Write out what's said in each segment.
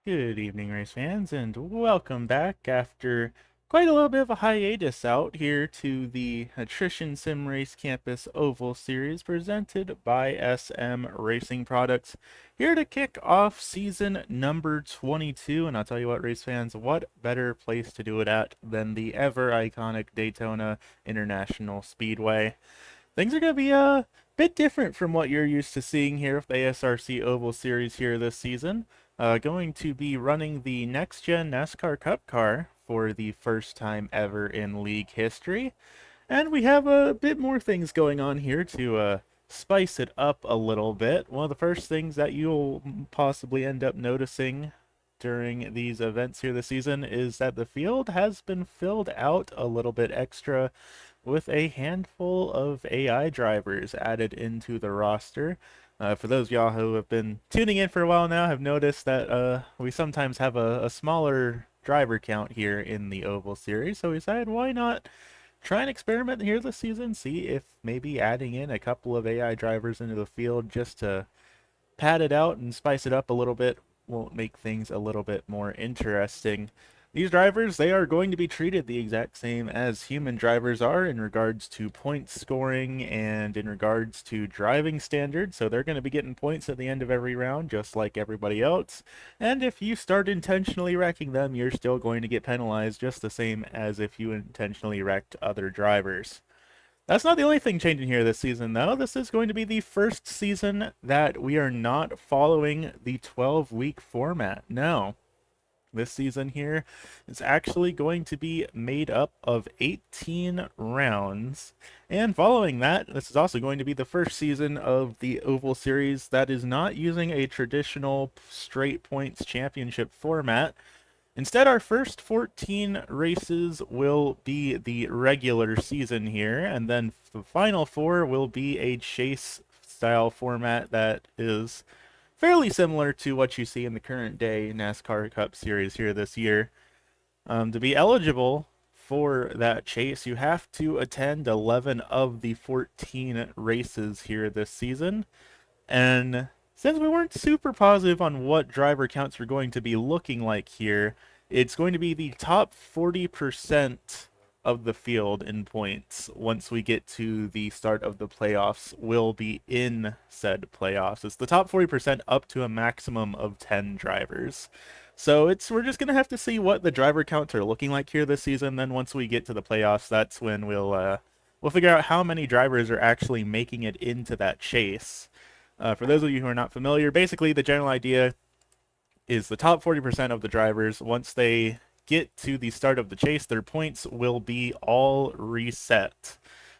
Good evening, race fans, and welcome back after quite a little bit of a hiatus out here to the Attrition Sim Race Campus Oval Series presented by SM Racing Products. Here to kick off season number 22, and I'll tell you what, race fans, what better place to do it at than the ever iconic Daytona International Speedway. Things are going to be a bit different from what you're used to seeing here with the ASRC Oval Series here this season. Going to be running the Next Gen NASCAR Cup car for the first time ever in league history. And we have a bit more things going on here to spice it up a little bit. One of the first things that you'll possibly end up noticing during these events here this season is that the field has been filled out a little bit extra with a handful of AI drivers added into the roster. For those of y'all who have been tuning in for a while now, have noticed that we sometimes have a smaller driver count here in the Oval Series, so we decided why not try and experiment here this season, see if maybe adding in a couple of AI drivers into the field just to pad it out and spice it up a little bit will make things a little bit more interesting. These drivers, they are going to be treated the exact same as human drivers are in regards to point scoring and in regards to driving standards. So they're going to be getting points at the end of every round, just like everybody else. And if you start intentionally wrecking them, you're still going to get penalized just the same as if you intentionally wrecked other drivers. That's not the only thing changing here this season, though. This is going to be the first season that we are not following the 12-week format. No. This season here is actually going to be made up of 18 rounds. And following that, this is also going to be the first season of the Oval Series that is not using a traditional straight points championship format. Instead, our first 14 races will be the regular season here, and then the final 4 will be a chase style format that is fairly similar to what you see in the current day NASCAR Cup Series here this year. To be eligible for that chase, you have to attend 11 of the 14 races here this season. And since we weren't super positive on what driver counts were going to be looking like here, it's going to be the top 40% of the field in points once we get to the start of the playoffs will be in said playoffs. It's the top 40% up to a maximum of 10 drivers. So we're just gonna have to see what the driver counts are looking like here this season. Then once we get to the playoffs, that's when we'll figure out how many drivers are actually making it into that chase. For those of you who are not familiar, basically the general idea is the top 40% of the drivers, once they get to the start of the chase, their points will be all reset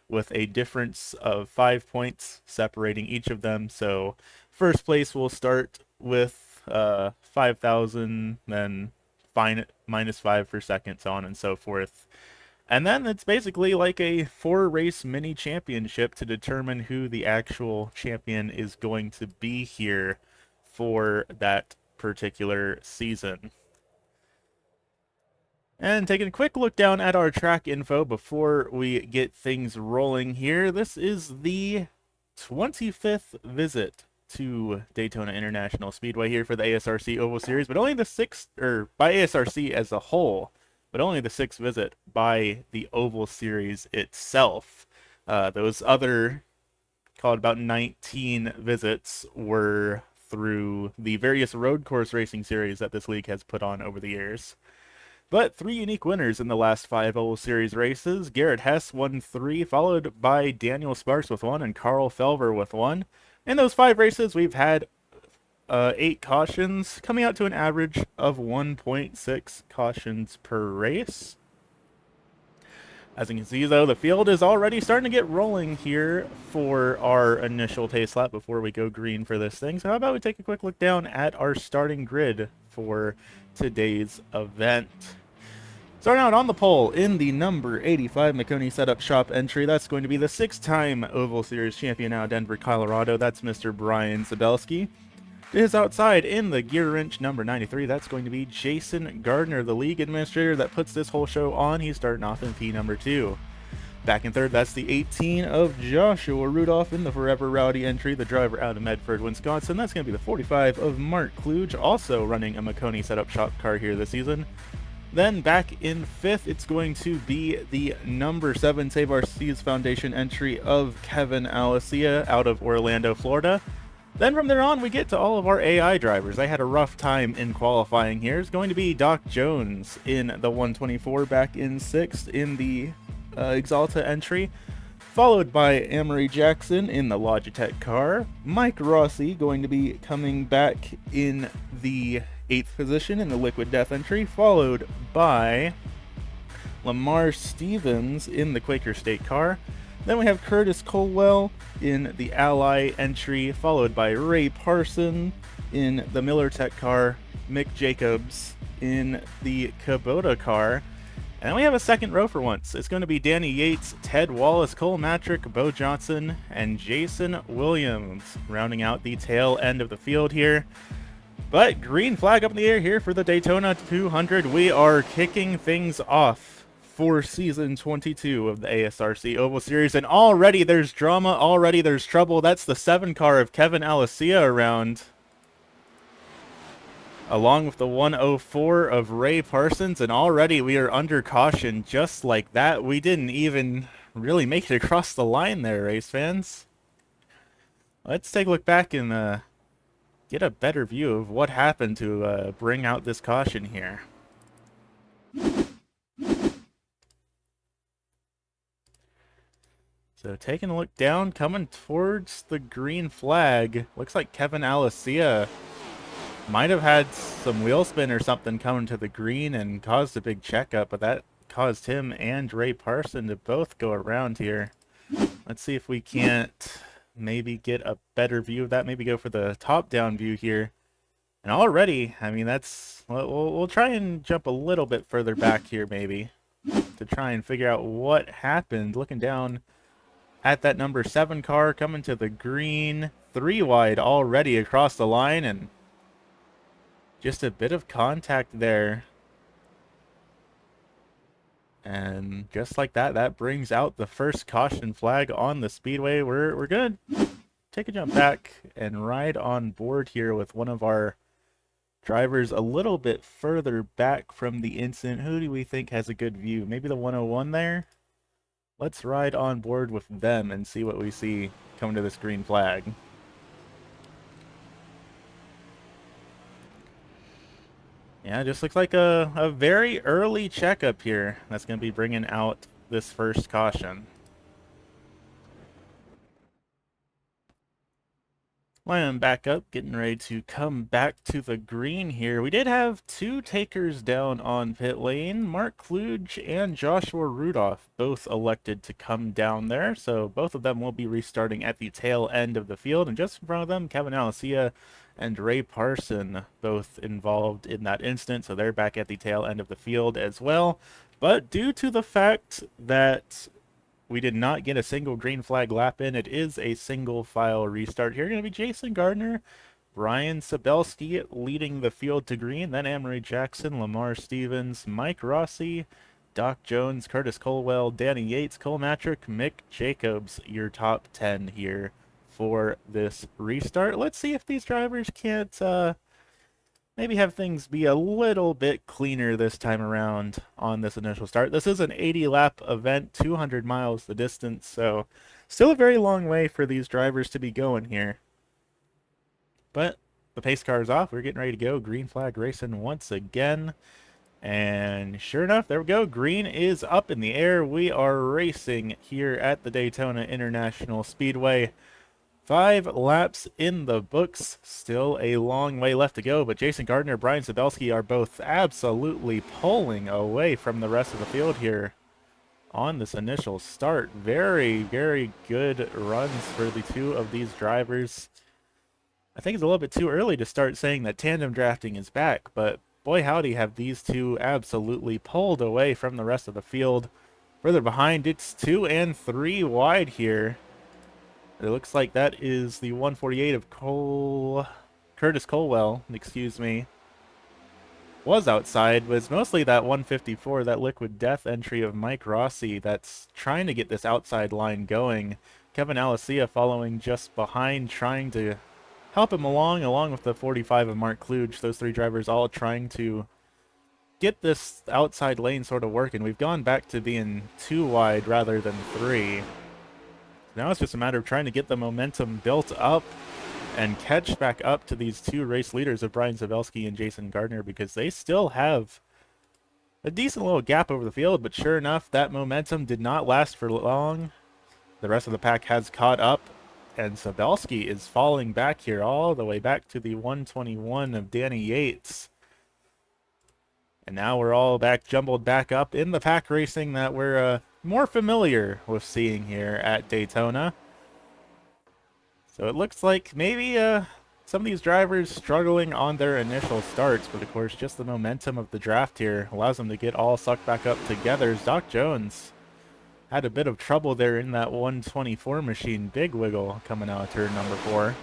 with a difference of 5 points separating each of them. So first place will start with 5,000, then -5 for second, so on and so forth. And then it's basically like a 4-race mini championship to determine who the actual champion is going to be here for that particular season. And taking a quick look down at our track info before we get things rolling here, this is the 25th visit to Daytona International Speedway here for the ASRC Oval Series, but only the 6th, or by ASRC as a whole, but only the 6th visit by the Oval Series itself. Those other, called about 19 visits, were through the various road course racing series that this league has put on over the years. But 3 unique winners in the last 5 Oval Series races. Garrett Hess won 3, followed by Daniel Sparks with 1 and Carl Felver with 1. In those 5 races, we've had 8 cautions, coming out to an average of 1.6 cautions per race. As you can see, though, the field is already starting to get rolling here for our initial taste lap before we go green for this thing. So how about we take a quick look down at our starting grid for today's event. Starting out on the pole in the number 85 Makoni Setup Shop entry, that's going to be the 6-time Oval Series champion out of Denver, Colorado. That's Mr. Brian Zabelski. To his outside in the gear wrench number 93, that's going to be Jason Gardner, the league administrator that puts this whole show on. He's starting off in P number 2. Back in third, that's the 18 of Joshua Rudolph in the Forever Rowdy entry, the driver out of Medford, Wisconsin. That's going to be the 45 of Mark Kluge, also running a Makoni setup shop car here this season. Then back in fifth, it's going to be the number 7 SRC's Foundation entry of Kevin Alessia out of Orlando, Florida. Then from there on, we get to all of our AI drivers. I had a rough time in qualifying here. It's going to be Doc Jones in the 124 back in 6th in the Exalta entry, followed by Amory Jackson in the Logitech car. Mike Rossi going to be coming back in the 8th position in the Liquid Death entry, followed by Lamar Stevens in the Quaker State car. Then we have Curtis Colwell in the Ally entry, followed by Ray Parson in the Miller Tech car, Mick Jacobs in the Kubota car. And then we have a second row for once. It's going to be Danny Yates, Ted Wallace, Cole Matrick, Bo Johnson, and Jason Williams, rounding out the tail end of the field here. But green flag up in the air here for the Daytona 200. We are kicking things off for season 22 of the ASRC Oval Series, and already there's drama, already there's trouble. That's the 7 car of Kevin Alessia around, along with the 104 of Ray Parsons, and already we are under caution just like that. We didn't even really make it across the line there, race fans. Let's take a look back and get a better view of what happened to bring out this caution here. So taking a look down, coming towards the green flag, looks like Kevin Alessia might have had some wheel spin or something coming to the green and caused a big checkup, but that caused him and Ray Parson to both go around here. Let's see if we can't maybe get a better view of that, maybe go for the top-down view here. And already, I mean, that's, we'll try and jump a little bit further back here maybe to try and figure out what happened. Looking down at that number 7 car coming to the green, 3 wide already across the line, and just a bit of contact there. And just like that, that brings out the first caution flag on the speedway. We're gonna take a jump back and ride on board here with one of our drivers a little bit further back from the incident. Who do we think has a good view? Maybe the 101 there? Let's ride on board with them and see what we see coming to this green flag. Yeah, it just looks like a very early checkup here. That's going to be bringing out this first caution. Lining back up, getting ready to come back to the green here. We did have 2 takers down on pit lane. Mark Kluge and Joshua Rudolph both elected to come down there, so both of them will be restarting at the tail end of the field. And just in front of them, Kevin Alessia and Ray Parson both involved in that incident, so they're back at the tail end of the field as well. But due to the fact that we did not get a single green flag lap in, it is a single file restart here. Going to be Jason Gardner, Brian Sabelski leading the field to green, then Amory Jackson, Lamar Stevens, Mike Rossi, Doc Jones, Curtis Colwell, Danny Yates, Cole Matrick, Mick Jacobs, your top 10 here for this restart. Let's see if these drivers can't maybe have things be a little bit cleaner this time around on this initial start. This is an 80-lap event, 200 miles the distance, so still a very long way for these drivers to be going here. But the pace car is off. We're getting ready to go. Green flag racing once again. And sure enough, there we go. Green is up in the air. We are racing here at the Daytona International Speedway. 5 laps in the books, still a long way left to go, but Jason Gardner and Brian Sabelski are both absolutely pulling away from the rest of the field here on this initial start. Very, very good runs for the 2 of these drivers. I think it's a little bit too early to start saying that tandem drafting is back, but boy howdy have these 2 absolutely pulled away from the rest of the field. Further behind, it's 2 and 3 wide here. It looks like that is the 148 of Curtis Colwell, excuse me. was outside was mostly that 154, that Liquid Death entry of Mike Rossi that's trying to get this outside line going. Kevin Alessia following just behind, trying to help him along with the 45 of Mark Kluge. Those three drivers all trying to get this outside lane sort of working. We've gone back to being 2 wide rather than 3. Now it's just a matter of trying to get the momentum built up and catch back up to these two race leaders of Brian Zabelski and Jason Gardner, because they still have a decent little gap over the field, but sure enough, that momentum did not last for long. The rest of the pack has caught up, and Zabelski is falling back here all the way back to the 121 of Danny Yates. And now we're all back, jumbled back up in the pack racing that we're more familiar with seeing here at Daytona. So it looks like maybe some of these drivers struggling on their initial starts, but of course just the momentum of the draft here allows them to get all sucked back up together. Doc Jones had a bit of trouble there in that 124 machine. Big wiggle coming out of turn number 4.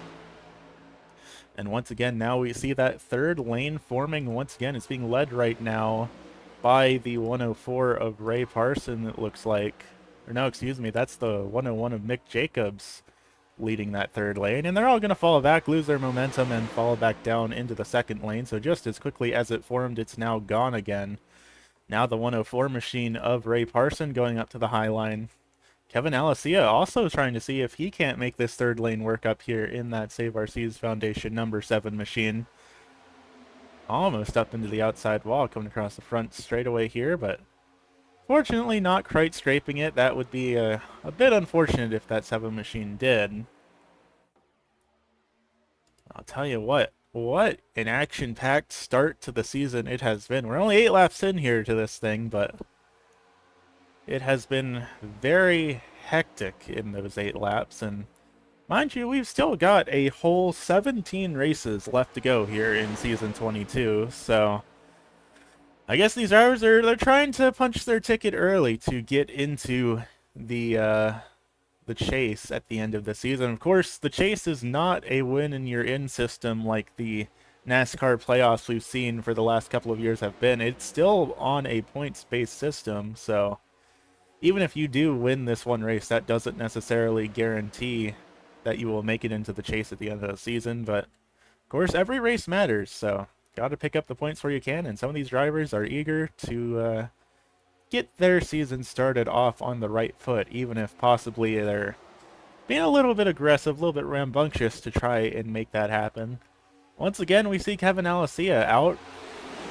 And once again, now we see that third lane forming. Once again, it's being led right now by the 104 of Ray Parson, it looks like. Or no, excuse me, that's the 101 of Mick Jacobs leading that third lane. And they're all going to fall back, lose their momentum, and fall back down into the second lane. So just as quickly as it formed, it's now gone again. Now the 104 machine of Ray Parson going up to the high line. Kevin Alessia also trying to see if he can't make this third lane work up here in that SRC's Foundation number 7 machine. Almost up into the outside wall, coming across the front straightaway here, but fortunately not quite scraping it. That would be a bit unfortunate if that 7 machine did. I'll tell you what an action-packed start to the season it has been. We're only 8 laps in here to this thing, but it has been very hectic in those 8 laps, and mind you, we've still got a whole 17 races left to go here in Season 22, so I guess these drivers they're trying to punch their ticket early to get into the chase at the end of the season. Of course, the chase is not a win and you're in system like the NASCAR playoffs we've seen for the last couple of years have been. It's still on a points-based system, so even if you do win this one race, that doesn't necessarily guarantee that you will make it into the chase at the end of the season. But of course, every race matters, so got to pick up the points where you can. And some of these drivers are eager to get their season started off on the right foot, even if possibly they're being a little bit aggressive, a little bit rambunctious to try and make that happen. Once again, we see Kevin Alessia out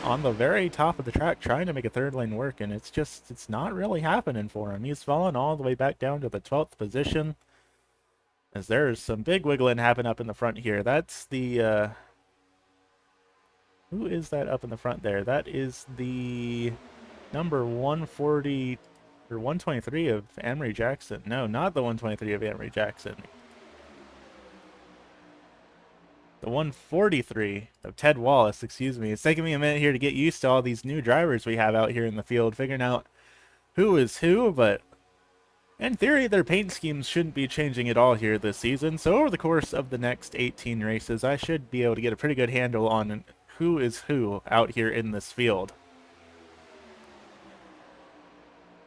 on the very top of the track trying to make a third lane work, and it's not really happening for him. He's fallen all the way back down to the 12th position, as there's some big wiggling happening up in the front here. That's the who is that up in the front there? That is the number 140 or 123 of Amory Jackson. No, not the 123 of Amory Jackson. The 143 of Ted Wallace, excuse me. It's taking me a minute here to get used to all these new drivers we have out here in the field, figuring out who is who, but in theory, their paint schemes shouldn't be changing at all here this season. So over the course of the next 18 races, I should be able to get a pretty good handle on who is who out here in this field.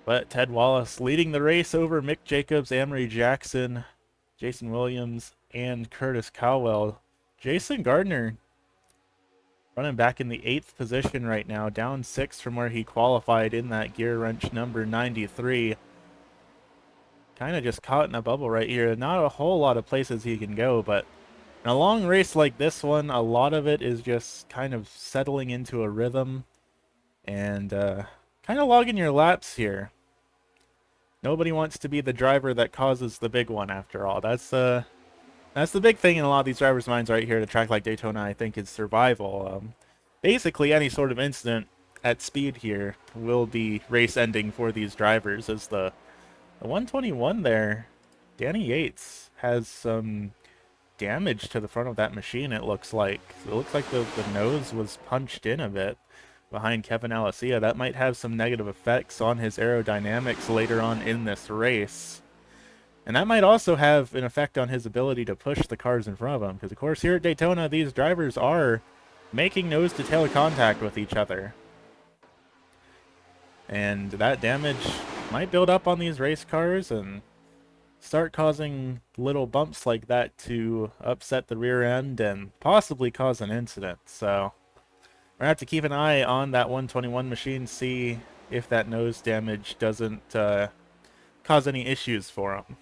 But Ted Wallace leading the race over Mick Jacobs, Amory Jackson, Jason Williams, and Curtis Cowell. Jason Gardner running back in the 8th position right now, down 6 from where he qualified in that gear wrench number 93. Kind of just caught in a bubble right here. Not a whole lot of places he can go, but in a long race like this one, a lot of it is just kind of settling into a rhythm and kind of logging your laps here. Nobody wants to be the driver that causes the big one, after all. That's the big thing in a lot of these drivers' minds right here at a track like Daytona, I think, is survival. Basically, any sort of incident at speed here will be race-ending for these drivers, as the 121 there, Danny Yates, has some damage to the front of that machine, it looks like. It looks like the nose was punched in a bit behind Kevin Alessia. That might have some negative effects on his aerodynamics later on in this race. And that might also have an effect on his ability to push the cars in front of him. Because, of course, here at Daytona, these drivers are making nose-to-tail contact with each other. And that damage might build up on these race cars and start causing little bumps like that to upset the rear end and possibly cause an incident. So we're gonna have to keep an eye on that 121 machine, see if that nose damage doesn't cause any issues for him.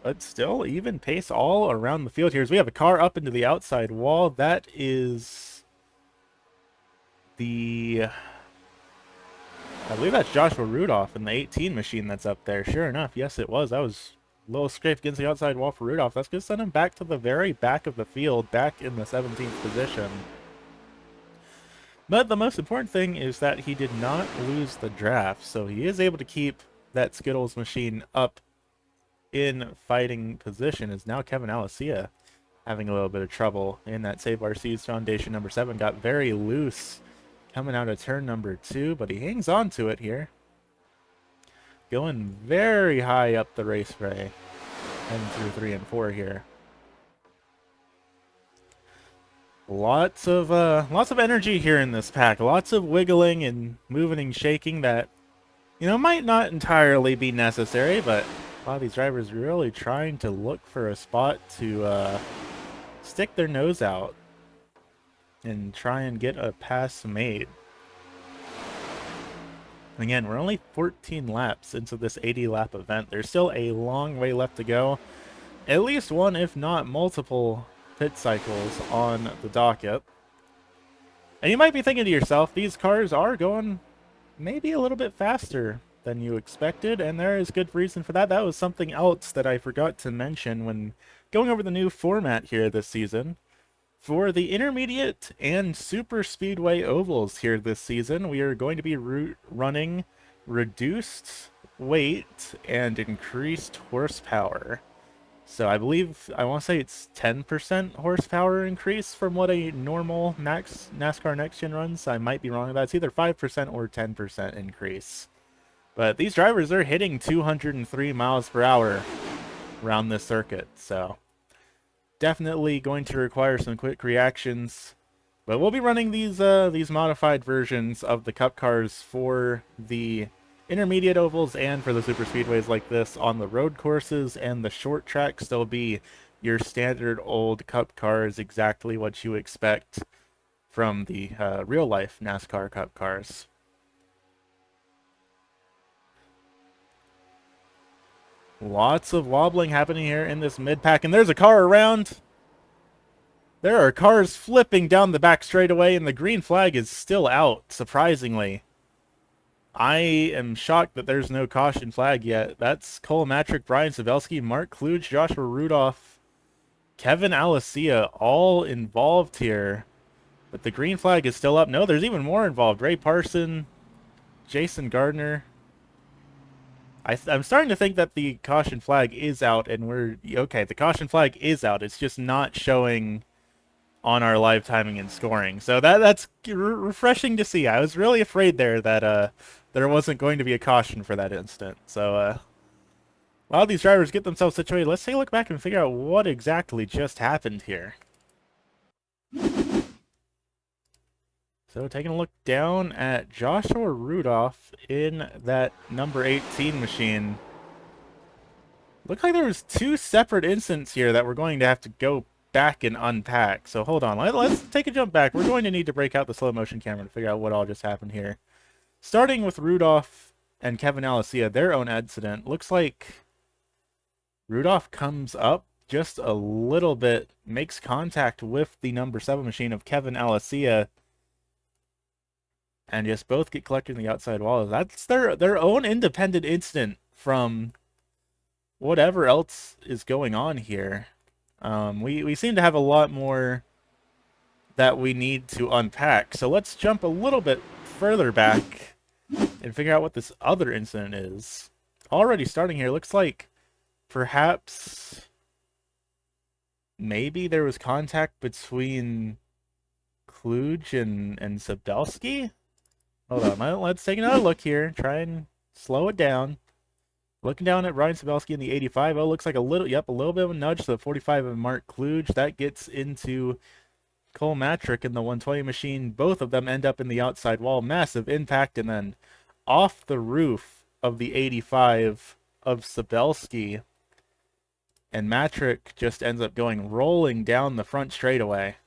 But still, even pace all around the field here. As we have a car up into the outside wall. That is the... I believe that's Joshua Rudolph in the 18 machine that's up there. Sure enough, yes it was. That was a little scrape against the outside wall for Rudolph. That's going to send him back to the very back of the field, back in the 17th position. But the most important thing is that he did not lose the draft, so he is able to keep that Skittles machine up in fighting position. Is now Kevin Alessia having a little bit of trouble in that SRC's Foundation number 7. Got very loose coming out of turn number 2, but he hangs on to it here. Going very high up the raceway, heading through 3 and 4 here. Lots of energy here in this pack. Lots of wiggling and moving and shaking that, you know, might not entirely be necessary, but a lot of these drivers really trying to look for a spot to stick their nose out and try and get a pass made. Again, we're only 14 laps into this 80-lap event. There's still a long way left to go. At least one, if not multiple, pit cycles on the docket. And you might be thinking to yourself, these cars are going maybe a little bit faster than you expected, and there is good reason for that. That was something else that I forgot to mention when going over the new format here this season. For the intermediate and super speedway ovals here this season, we are going to be running reduced weight and increased horsepower. So I believe, I want to say it's 10% horsepower increase from what a normal NASCAR Next Gen runs. I might be wrong with that. It's either 5% or 10% increase. But these drivers are hitting 203 miles per hour around this circuit, so definitely going to require some quick reactions. But we'll be running these modified versions of the Cup cars for the intermediate ovals and for the super speedways like this on the road courses, and the short tracks they'll be your standard old Cup cars, exactly what you expect from the real life NASCAR Cup cars. Lots of wobbling happening here in this mid-pack, and there's a car around. There are cars flipping down the back straightaway, and the green flag is still out, surprisingly. I am shocked that there's no caution flag yet. That's Cole Matrick, Brian Sabelski, Mark Kluge, Joshua Rudolph, Kevin Alessia, all involved here. But the green flag is still up. No, there's even more involved. Ray Parson, Jason Gardner. I'm starting to think that the caution flag is out, and we're... Okay, the caution flag is out. It's just not showing on our live timing and scoring. So that's refreshing to see. I was really afraid there that there wasn't going to be a caution for that instant. So while these drivers get themselves situated, let's take a look back and figure out what exactly just happened here. So taking a look down at Joshua Rudolph in that number 18 machine. Looked like there was 2 separate incidents here that we're going to have to go back and unpack. So hold on, let's take a jump back. We're going to need to break out the slow motion camera to figure out what all just happened here. Starting with Rudolph and Kevin Alessia, their own incident. Looks like Rudolph comes up just a little bit, makes contact with the number 7 machine of Kevin Alessia, and just both get collected in the outside wall. That's their own independent incident from whatever else is going on here. We seem to have a lot more that we need to unpack. So let's jump a little bit further back and figure out what this other incident is. Already starting here, looks like perhaps maybe there was contact between Kluge and Sabelski? Hold on, let's take another look here. Try and slow it down. Looking down at Ryan Sabelski in the 85, oh, looks like a little bit of a nudge to the 45 of Mark Kluge. That gets into Cole Matrick in the 120 machine. Both of them end up in the outside wall. Massive impact, and then off the roof of the 85 of Sabelski. And Matrick just ends up going rolling down the front straightaway.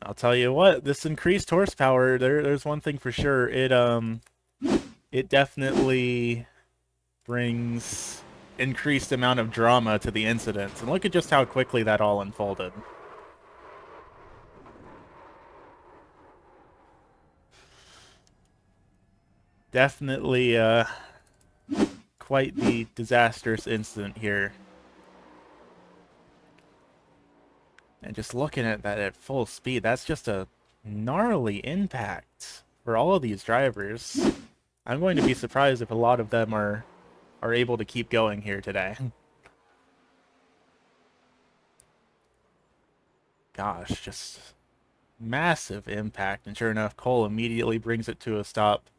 I'll tell you what, this increased horsepower, there's one thing for sure. It definitely brings increased amount of drama to the incidents. And look at just how quickly that all unfolded. Definitely quite the disastrous incident here. And just looking at that at full speed, that's just a gnarly impact for all of these drivers. I'm going to be surprised if a lot of them are able to keep going here today. Gosh, just massive impact. And sure enough, Cole immediately brings it to a stop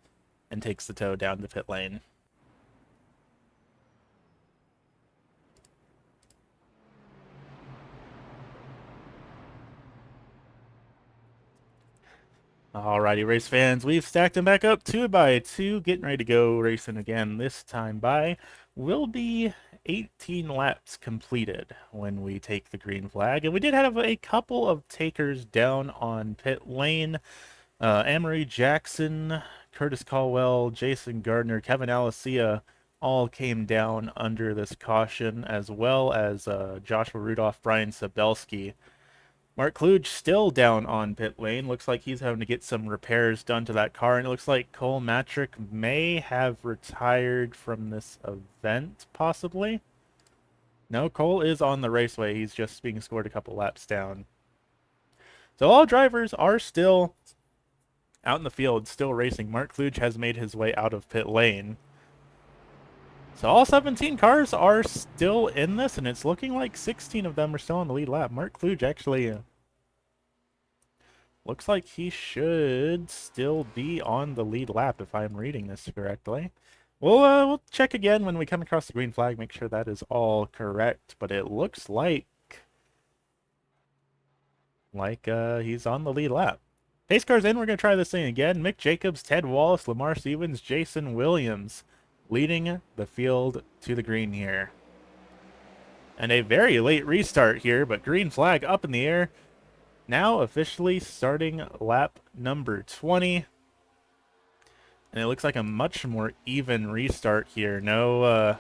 and takes the tow down the pit lane. Alrighty, race fans, we've stacked them back up 2 by 2, getting ready to go racing again. This time by will be 18 laps completed when we take the green flag. And we did have a couple of takers down on pit lane. Amory Jackson, Curtis Caldwell, Jason Gardner, Kevin Alessia all came down under this caution, as well as Joshua Rudolph, Brian Sabelski. Mark Kluge still down on pit lane. Looks like he's having to get some repairs done to that car. And it looks like Cole Matrick may have retired from this event, possibly. No, Cole is on the raceway. He's just being scored a couple laps down. So all drivers are still out in the field, still racing. Mark Kluge has made his way out of pit lane. So all 17 cars are still in this, and it's looking like 16 of them are still on the lead lap. Mark Kluge actually looks like he should still be on the lead lap if I'm reading this correctly. We'll check again when we come across the green flag, make sure that is all correct. But it looks like he's on the lead lap. Pace cars in, we're going to try this thing again. Mick Jacobs, Ted Wallace, Lamar Stevens, Jason Williams leading the field to the green here. And a very late restart here, but green flag up in the air. Now officially starting lap number 20. And it looks like a much more even restart here. No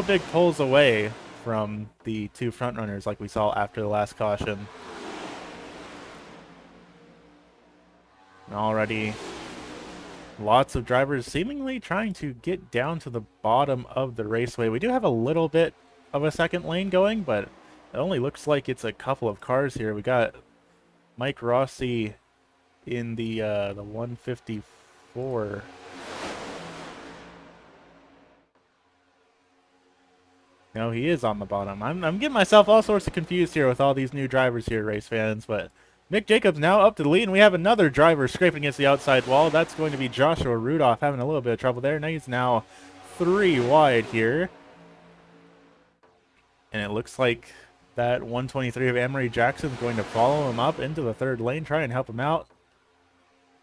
big pulls away from the two front runners like we saw after the last caution. Already lots of drivers seemingly trying to get down to the bottom of the raceway. We do have a little bit of a second lane going, but it only looks like it's a couple of cars here. We got Mike Rossi in the 154. No, he is on the bottom. I'm getting myself all sorts of confused here with all these new drivers here, race fans, but Mick Jacobs now up to the lead, and we have another driver scraping against the outside wall. That's going to be Joshua Rudolph having a little bit of trouble there. Now he's now 3 wide here. And it looks like that 123 of Amory Jackson is going to follow him up into the third lane, try and help him out.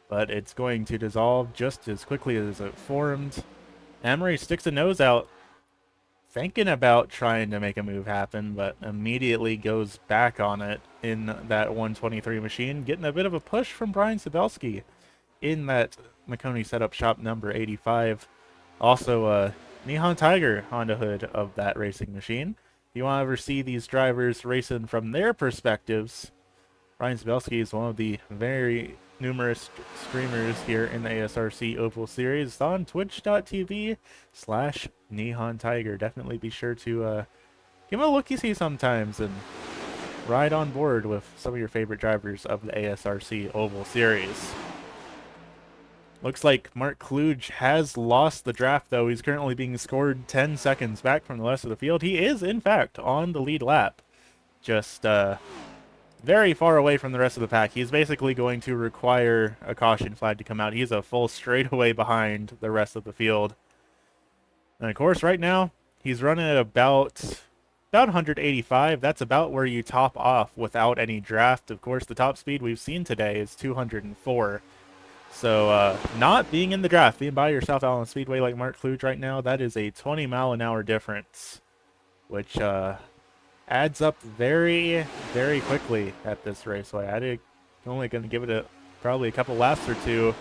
But it's going to dissolve just as quickly as it formed. Amory sticks a nose out, thinking about trying to make a move happen, but immediately goes back on it in that 123 machine, getting a bit of a push from Brian Sabelski in that Makoni setup shop number 85. Also, Nihon Tiger Honda hood of that racing machine. If you want to ever see these drivers racing from their perspectives, Brian Sabelski is one of the very numerous streamers here in the ASRC Oval Series. It's on twitch.tv/Nihon Tiger. Definitely be sure to give him a look-see sometimes and ride on board with some of your favorite drivers of the ASRC Oval Series. Looks like Mark Kluge has lost the draft, though. He's currently being scored 10 seconds back from the rest of the field. He is, in fact, on the lead lap. Just very far away from the rest of the pack. He's basically going to require a caution flag to come out. He's a full straightaway behind the rest of the field. And of course, right now, he's running at about 185. That's about where you top off without any draft. Of course, the top speed we've seen today is 204. So not being in the draft, being by yourself out on a speedway like Mark Kluge right now, that is a 20-mile-an-hour difference, which adds up very, very quickly at this raceway. I'm only going to give it probably a couple laps or two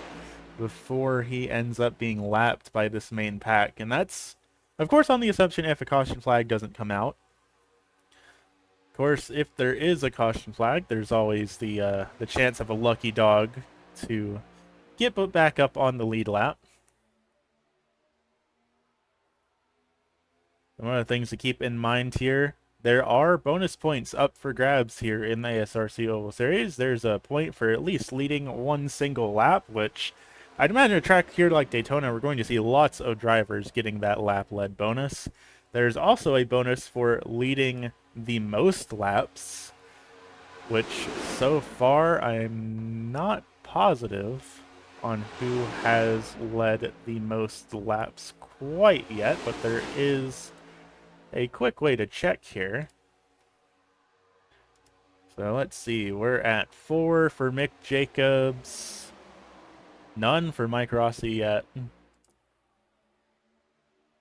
before he ends up being lapped by this main pack. And that's, of course, on the assumption if a caution flag doesn't come out. Of course, if there is a caution flag, there's always the chance of a lucky dog to get put back up on the lead lap. And one of the things to keep in mind here, there are bonus points up for grabs here in the ASRC Oval Series. There's a point for at least leading one single lap, which I'd imagine a track here like Daytona, we're going to see lots of drivers getting that lap-led bonus. There's also a bonus for leading the most laps, which so far I'm not positive on who has led the most laps quite yet, but there is a quick way to check here. So let's see, we're at 4 for Mick Jacobs, none for Mike Rossi yet,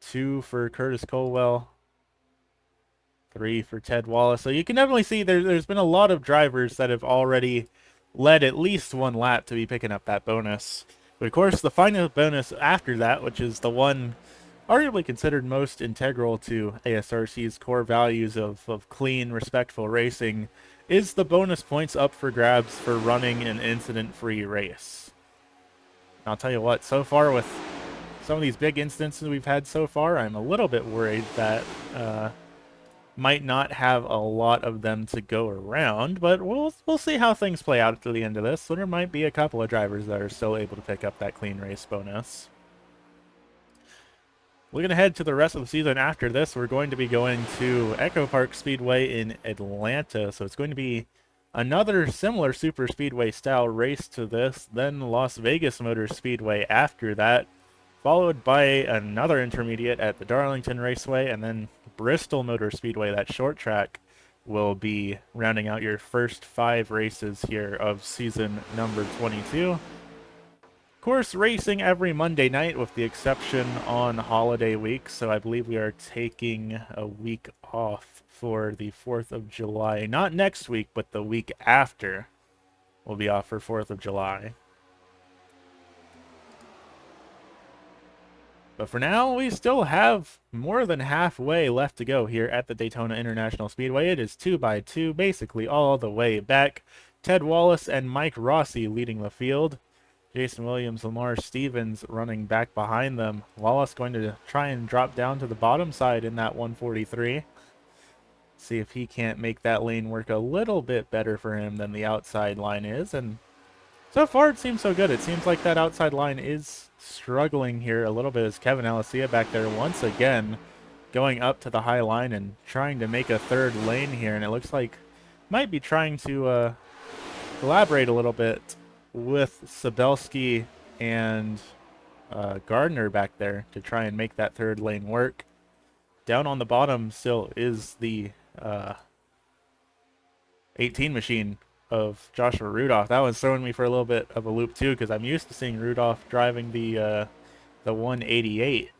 2 for Curtis Colwell, 3 for Ted Wallace. So you can definitely see there's been a lot of drivers that have already led at least one lap to be picking up that bonus. But of course, the final bonus after that, which is the one arguably considered most integral to ASRC's core values of clean, respectful racing, is the bonus points up for grabs for running an incident-free race. And I'll tell you what, so far with some of these big instances we've had so far, I'm a little bit worried that might not have a lot of them to go around, but we'll see how things play out to the end of this. So there might be a couple of drivers that are still able to pick up that clean race bonus. Looking ahead to the rest of the season after this, we're going to be going to Echo Park Speedway in Atlanta. So it's going to be another similar super speedway style race to this, then Las Vegas Motor Speedway after that, followed by another intermediate at the Darlington Raceway, and then Bristol Motor Speedway, that short track, will be rounding out your first 5 races here of season number 22. Of course, racing every Monday night with the exception on holiday week, so I believe we are taking a week off for the 4th of July. Not next week, but the week after we'll be off for 4th of July. But for now, we still have more than halfway left to go here at the Daytona International Speedway. It is 2x2, basically all the way back. Ted Wallace and Mike Rossi leading the field. Jason Williams, Lamar Stevens running back behind them. Wallace going to try and drop down to the bottom side in that 143. See if he can't make that lane work a little bit better for him than the outside line is. And so far, it seems so good. It seems like that outside line is struggling here a little bit as Kevin Alessia back there once again going up to the high line and trying to make a third lane here. And it looks like might be trying to collaborate a little bit with Sabelski and Gardner back there to try and make that third lane work. Down on the bottom still is the 18 machine of Joshua Rudolph. That one's throwing me for a little bit of a loop too, because I'm used to seeing Rudolph driving the 188.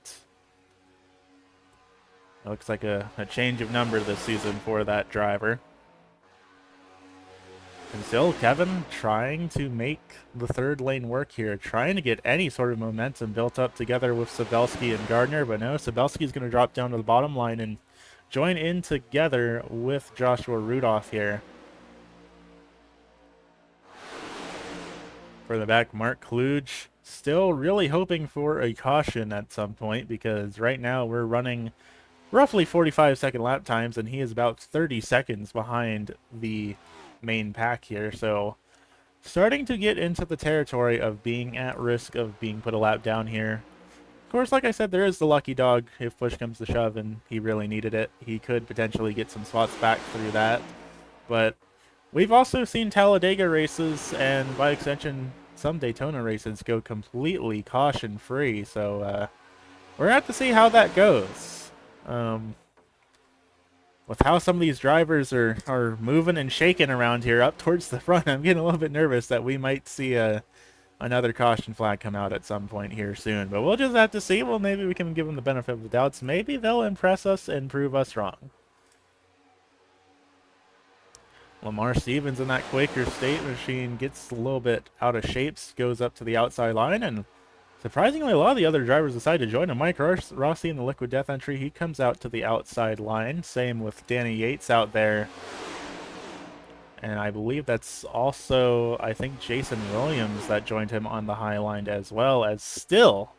It looks like a change of number this season for that driver. And still, Kevin trying to make the third lane work here, trying to get any sort of momentum built up together with Sabelski and Gardner, but no, Sabelski's going to drop down to the bottom line and join in together with Joshua Rudolph here. For the back, Mark Kluge still really hoping for a caution at some point, because right now we're running roughly 45-second lap times, and he is about 30 seconds behind the main pack here. So starting to get into the territory of being at risk of being put a lap down here. Of course, like I said, there is the lucky dog. If push comes to shove and he really needed it, he could potentially get some spots back through that. But We've also seen Talladega races and, by extension, some Daytona races go completely caution-free. So we're going to have to see how that goes. With how some of these drivers are moving and shaking around here up towards the front, I'm getting a little bit nervous that we might see another caution flag come out at some point here soon. But we'll just have to see. Well, maybe we can give them the benefit of the doubts. Maybe they'll impress us and prove us wrong. Lamar Stevens in that Quaker State machine gets a little bit out of shapes, goes up to the outside line, and surprisingly, a lot of the other drivers decide to join him. Mike Rossi in the Liquid Death entry, he comes out to the outside line. Same with Danny Yates out there. And I believe that's also, I think, Jason Williams that joined him on the high line, as well as still,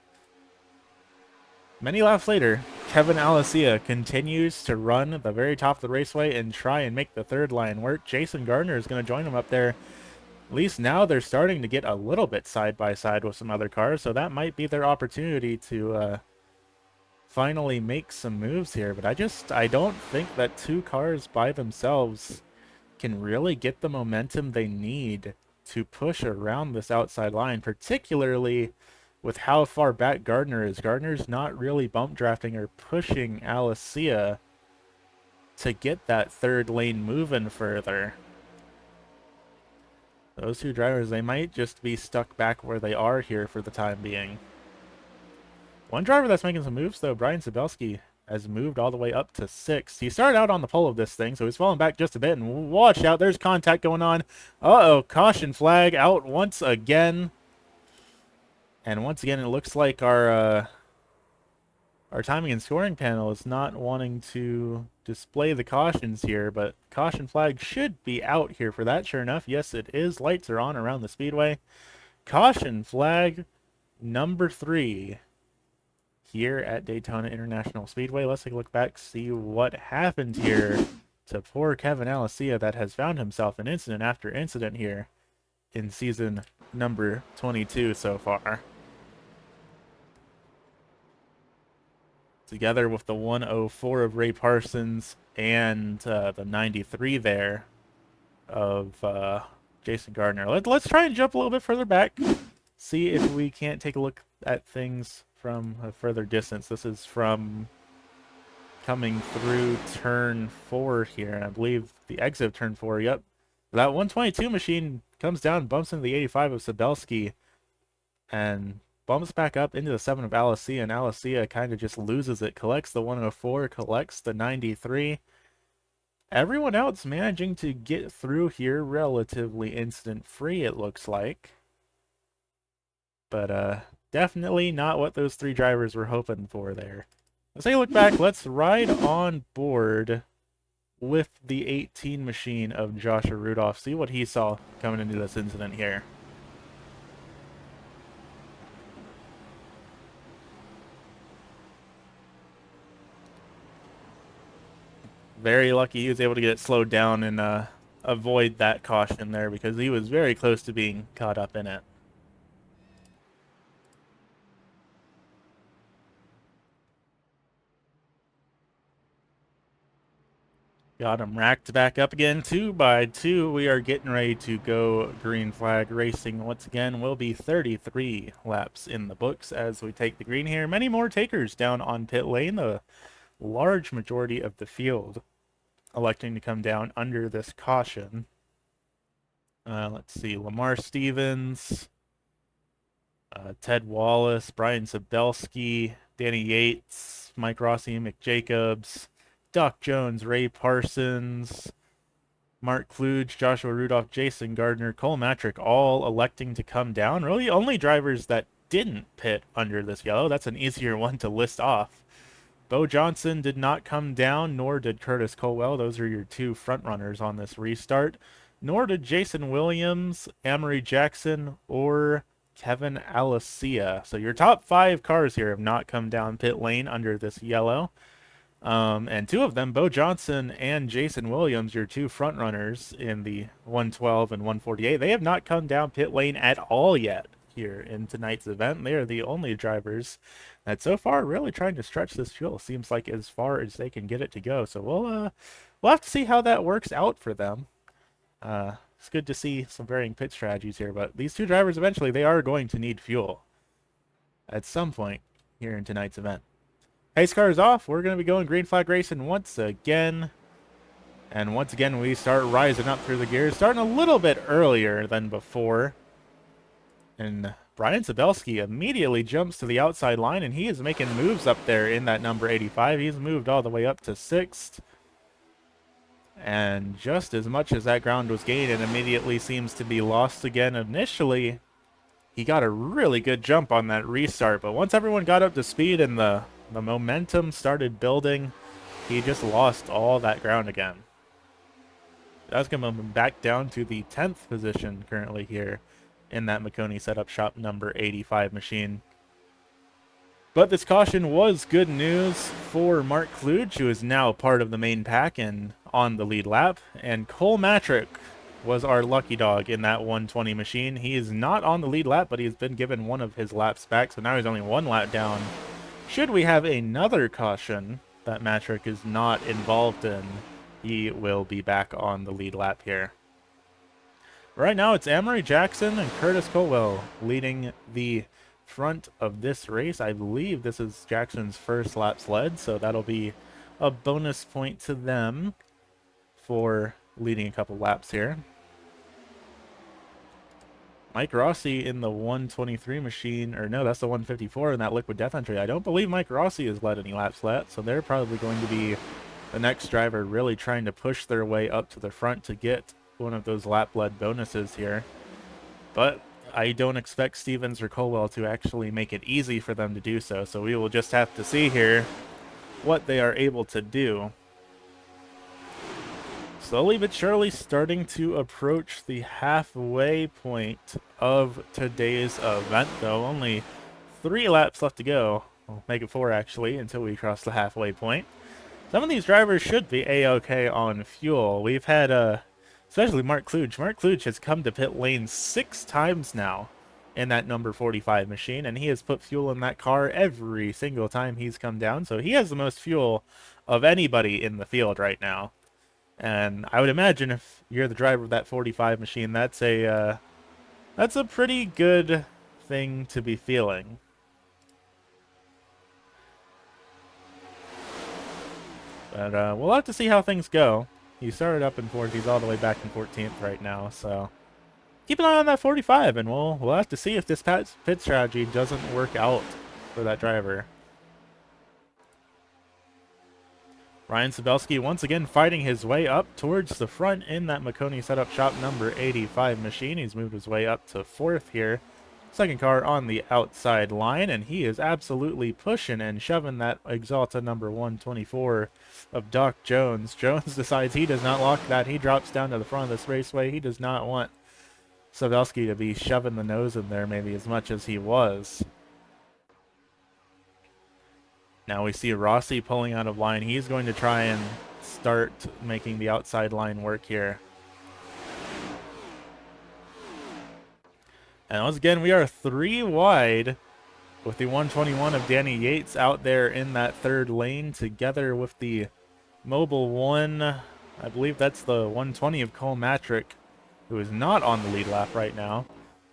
many laps later, Kevin Alessia continues to run at the very top of the raceway and try and make the third line work. Jason Gardner is going to join him up there. At least now they're starting to get a little bit side by side with some other cars, so that might be their opportunity to finally make some moves here. But I don't think that two cars by themselves can really get the momentum they need to push around this outside line, particularly with how far back Gardner is. Gardner's not really bump drafting or pushing Alessia to get that third lane moving further. Those two drivers, they might just be stuck back where they are here for the time being. One driver that's making some moves, though, Brian Sabelski, has moved all the way up to 6th. He started out on the pole of this thing, so he's falling back just a bit. And watch out, there's contact going on. Uh-oh, caution flag out once again. And once again, it looks like our timing and scoring panel is not wanting to display the cautions here, but caution flag should be out here for that. Sure enough, yes, it is. Lights are on around the speedway. Caution flag number 3 here at Daytona International Speedway. Let's take a look back, see what happened here to poor Kevin Alessia that has found himself in incident after incident here in season number 22 so far. Together with the 104 of Ray Parsons and the 93 there of Jason Gardner. Let's try and jump a little bit further back, see if we can't take a look at things from a further distance. This is from coming through turn 4 here, and I believe the exit of turn 4. Yep, that 122 machine comes down, bumps into the 85 of Sabelski, and bumps back up into the 7 of Alessia, and Alessia kind of just loses it, collects the 104, collects the 93. Everyone else managing to get through here relatively incident-free, it looks like. But definitely not what those 3 drivers were hoping for there. Let's take a look back. Let's ride on board with the 18 machine of Joshua Rudolph, see what he saw coming into this incident here. Very lucky he was able to get it slowed down and avoid that caution there, because he was very close to being caught up in it. Got him racked back up again, 2 by 2. We are getting ready to go green flag racing once again. Will be 33 laps in the books as we take the green here. Many more takers down on pit lane. The large majority of the field electing to come down under this caution. Let's see, Lamar Stevens, Ted Wallace, Brian Sabelski, Danny Yates, Mike Rossi, Mick Jacobs, Doc Jones, Ray Parsons, Mark Kluge, Joshua Rudolph, Jason Gardner, Cole Matrick, all electing to come down. Really only drivers that didn't pit under this yellow. That's an easier one to list off. Bo Johnson did not come down, nor did Curtis Colwell. Those are your 2 front runners on this restart. Nor did Jason Williams, Amory Jackson, or Kevin Alessia. So your top 5 cars here have not come down pit lane under this yellow. And 2 of them, Bo Johnson and Jason Williams, your 2 front runners in the 112 and 148, they have not come down pit lane at all yet here in tonight's event. They are the only drivers that so far really trying to stretch this field. Seems like as far as they can get it to go. So we'll have to see how that works out for them. It's good to see some varying pit strategies here, but these two drivers eventually they are going to need fuel at some point here in tonight's event. Pace car is off. We're going to be going green flag racing once again. And once again, we start rising up through the gears, starting a little bit earlier than before. And Brian Sabelski immediately jumps to the outside line, and he is making moves up there in that number 85. He's moved all the way up to 6th. And just as much as that ground was gained, it immediately seems to be lost again. Initially, he got a really good jump on that restart, but once everyone got up to speed and the momentum started building, he just lost all that ground again. That's going to move him back down to the 10th position currently here in that Makoni setup shop number 85 machine. But this caution was good news for Mark Kluge, who is now part of the main pack and on the lead lap. And Cole Matrick was our lucky dog in that 120 machine. He is not on the lead lap, but he's been given one of his laps back, so now he's only one lap down. Should we have another caution that Matrick is not involved in, he will be back on the lead lap here. Right now, it's Amory Jackson and Curtis Colwell leading the front of this race. I believe this is Jackson's first lap sled, so that'll be a bonus point to them for leading a couple laps here. Mike Rossi in the 123 machine, or no, that's the 154 in that Liquid Death entry. I don't believe Mike Rossi has led any laps yet, so they're probably going to be the next driver really trying to push their way up to the front to get one of those lap-led bonuses here. But I don't expect Stevens or Colwell to actually make it easy for them to do so, so we will just have to see here what they are able to do. Slowly but surely starting to approach the halfway point of today's event, though. Only 3 laps left to go. We'll make it 4, actually, until we cross the halfway point. Some of these drivers should be A-OK on fuel. We've had, especially Mark Kluge. Mark Kluge has come to pit lane 6 times now in that number 45 machine, and he has put fuel in that car every single time he's come down. So he has the most fuel of anybody in the field right now. And I would imagine if you're the driver of that 45 machine, that's a pretty good thing to be feeling. But we'll have to see how things go. He started up in 4th. He's all the way back in 14th right now. So keep an eye on that 45, and we'll have to see if this pit strategy doesn't work out for that driver. Ryan Sabelski once again fighting his way up towards the front in that Makoni setup shop number 85 machine. He's moved his way up to 4th here. Second car on the outside line, and he is absolutely pushing and shoving that Exalta number 124 of Doc Jones. Jones decides he does not lock that. He drops down to the front of this raceway. He does not want Sabelski to be shoving the nose in there maybe as much as he was. Now we see Rossi pulling out of line. He's going to try and start making the outside line work here. And once again, we are 3 wide with the 121 of Danny Yates out there in that 3rd lane together with the Mobile 1. I believe that's the 120 of Cole Matrick, who is not on the lead lap right now.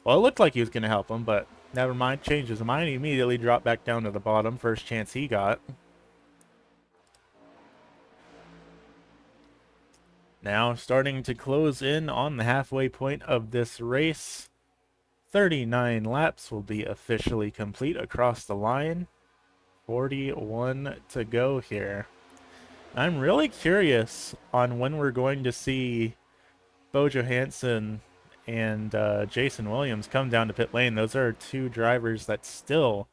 Well, it looked like he was going to help him, but never mind, changed his mind. He immediately dropped back down to the bottom. First chance he got. Now starting to close in on the halfway point of this race. 39 laps will be officially complete across the line. 41 to go here. I'm really curious on when we're going to see Bo Johansson and Jason Williams come down to pit lane. Those are 2 drivers that still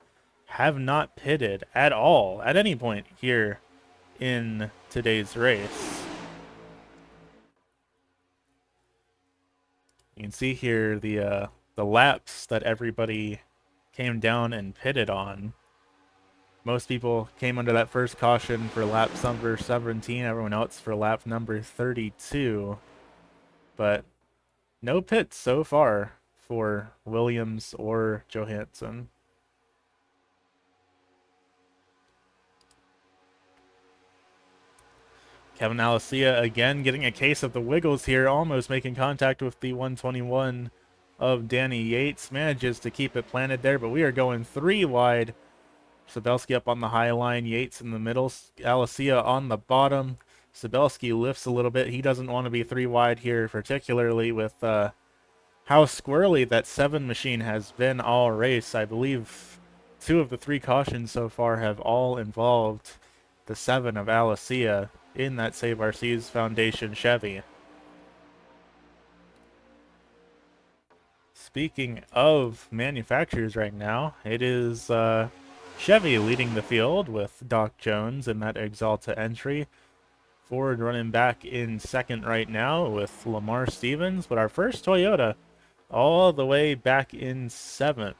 have not pitted at all at any point here in today's race. You can see here the laps that everybody came down and pitted on. Most people came under that first caution for lap number 17, everyone else for lap number 32. But no pits so far for Williams or Johansson. Kevin Alessia again getting a case of the wiggles here, almost making contact with the 121 of Danny Yates. Manages to keep it planted there, but we are going 3 wide. Sabelski up on the high line, Yates in the middle, Alessia on the bottom. Sabelski lifts a little bit. He doesn't want to be 3 wide here, particularly with how squirrely that 7 machine has been all race. I believe 2 of the 3 cautions so far have all involved the 7 of Alessia in that Save RC's Foundation Chevy. Speaking of manufacturers right now, it is Chevy leading the field with Doc Jones in that Exalta entry. Ford running back in second right now with Lamar Stevens, but our first Toyota all the way back in 7th.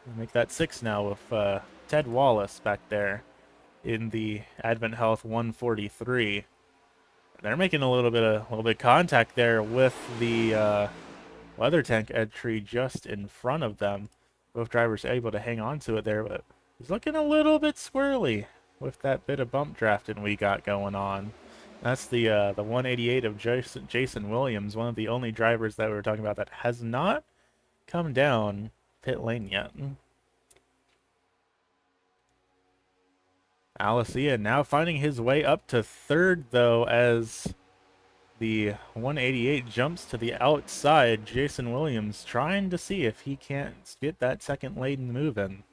We'll make that 6 now with Ted Wallace back there in the Advent Health 143. They're making a little bit of contact there with the weather tank entry just in front of them. Both drivers able to hang on to it there, but it's looking a little bit squirrely with that bit of bump drafting we got going on. That's the 188 of Jason Williams, one of the only drivers that we were talking about that has not come down pit lane yet. Alessia now finding his way up to 3rd, though, as the 188 jumps to the outside. Jason Williams trying to see if he can't get that 2nd lane moving.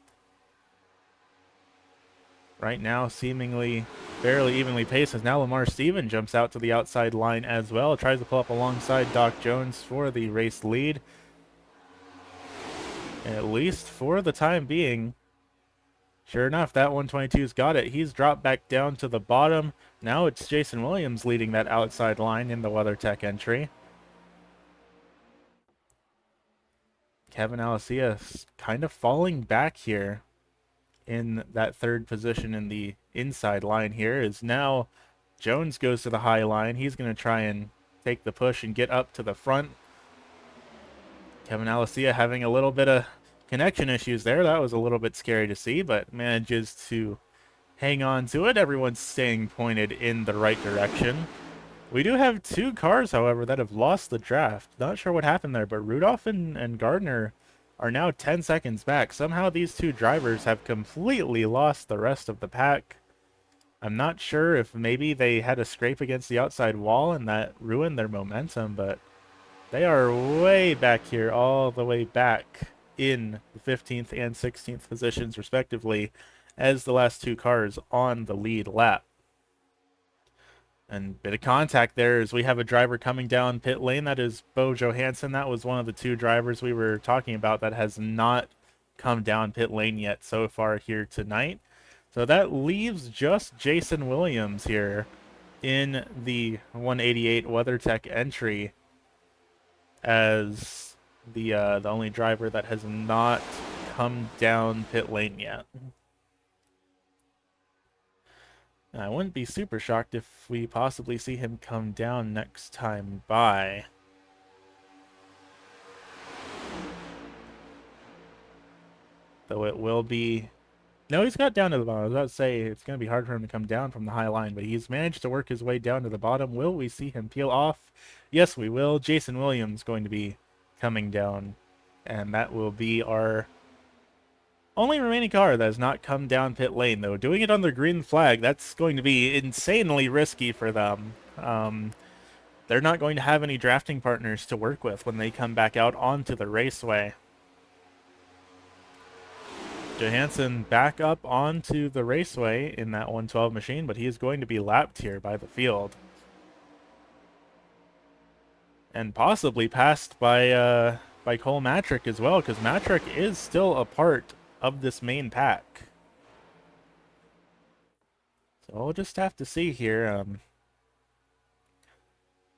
Right now, seemingly fairly evenly paced, as now Lamar Stevens jumps out to the outside line as well. Tries to pull up alongside Doc Jones for the race lead. At least for the time being. Sure enough, that 122's got it. He's dropped back down to the bottom. Now it's Jason Williams leading that outside line in the WeatherTech entry. Kevin Alessia kind of falling back here in that 3rd position in the inside line here, is now Jones goes to the high line. He's going to try and take the push and get up to the front. Kevin Alessia having a little bit of connection issues there. That was a little bit scary to see, but manages to hang on to it. Everyone's staying pointed in the right direction. We do have 2 cars, however, that have lost the draft. Not sure what happened there, but Rudolph and Gardner are now 10 seconds back. Somehow these 2 drivers have completely lost the rest of the pack. I'm not sure if maybe they had a scrape against the outside wall and that ruined their momentum, but they are way back here, all the way back in the 15th and 16th positions, respectively, as the last 2 cars on the lead lap. And bit of contact there as we have a driver coming down pit lane. That is Bo Johansson. That was one of the 2 drivers we were talking about that has not come down pit lane yet so far here tonight. So that leaves just Jason Williams here in the 188 WeatherTech entry as the only driver that has not come down pit lane yet. I wouldn't be super shocked if we possibly see him come down next time by. Though it will be... No, he's got down to the bottom. I was about to say it's going to be hard for him to come down from the high line, but he's managed to work his way down to the bottom. Will we see him peel off? Yes, we will. Jason Williams going to be coming down, and that will be our only remaining car that has not come down pit lane, though. Doing it on their green flag, that's going to be insanely risky for them. They're not going to have any drafting partners to work with when they come back out onto the raceway. Johansson back up onto the raceway in that 112 machine, but he is going to be lapped here by the field. And possibly passed by Cole Matrick as well, because Matrick is still a part of this main pack. So we'll just have to see here.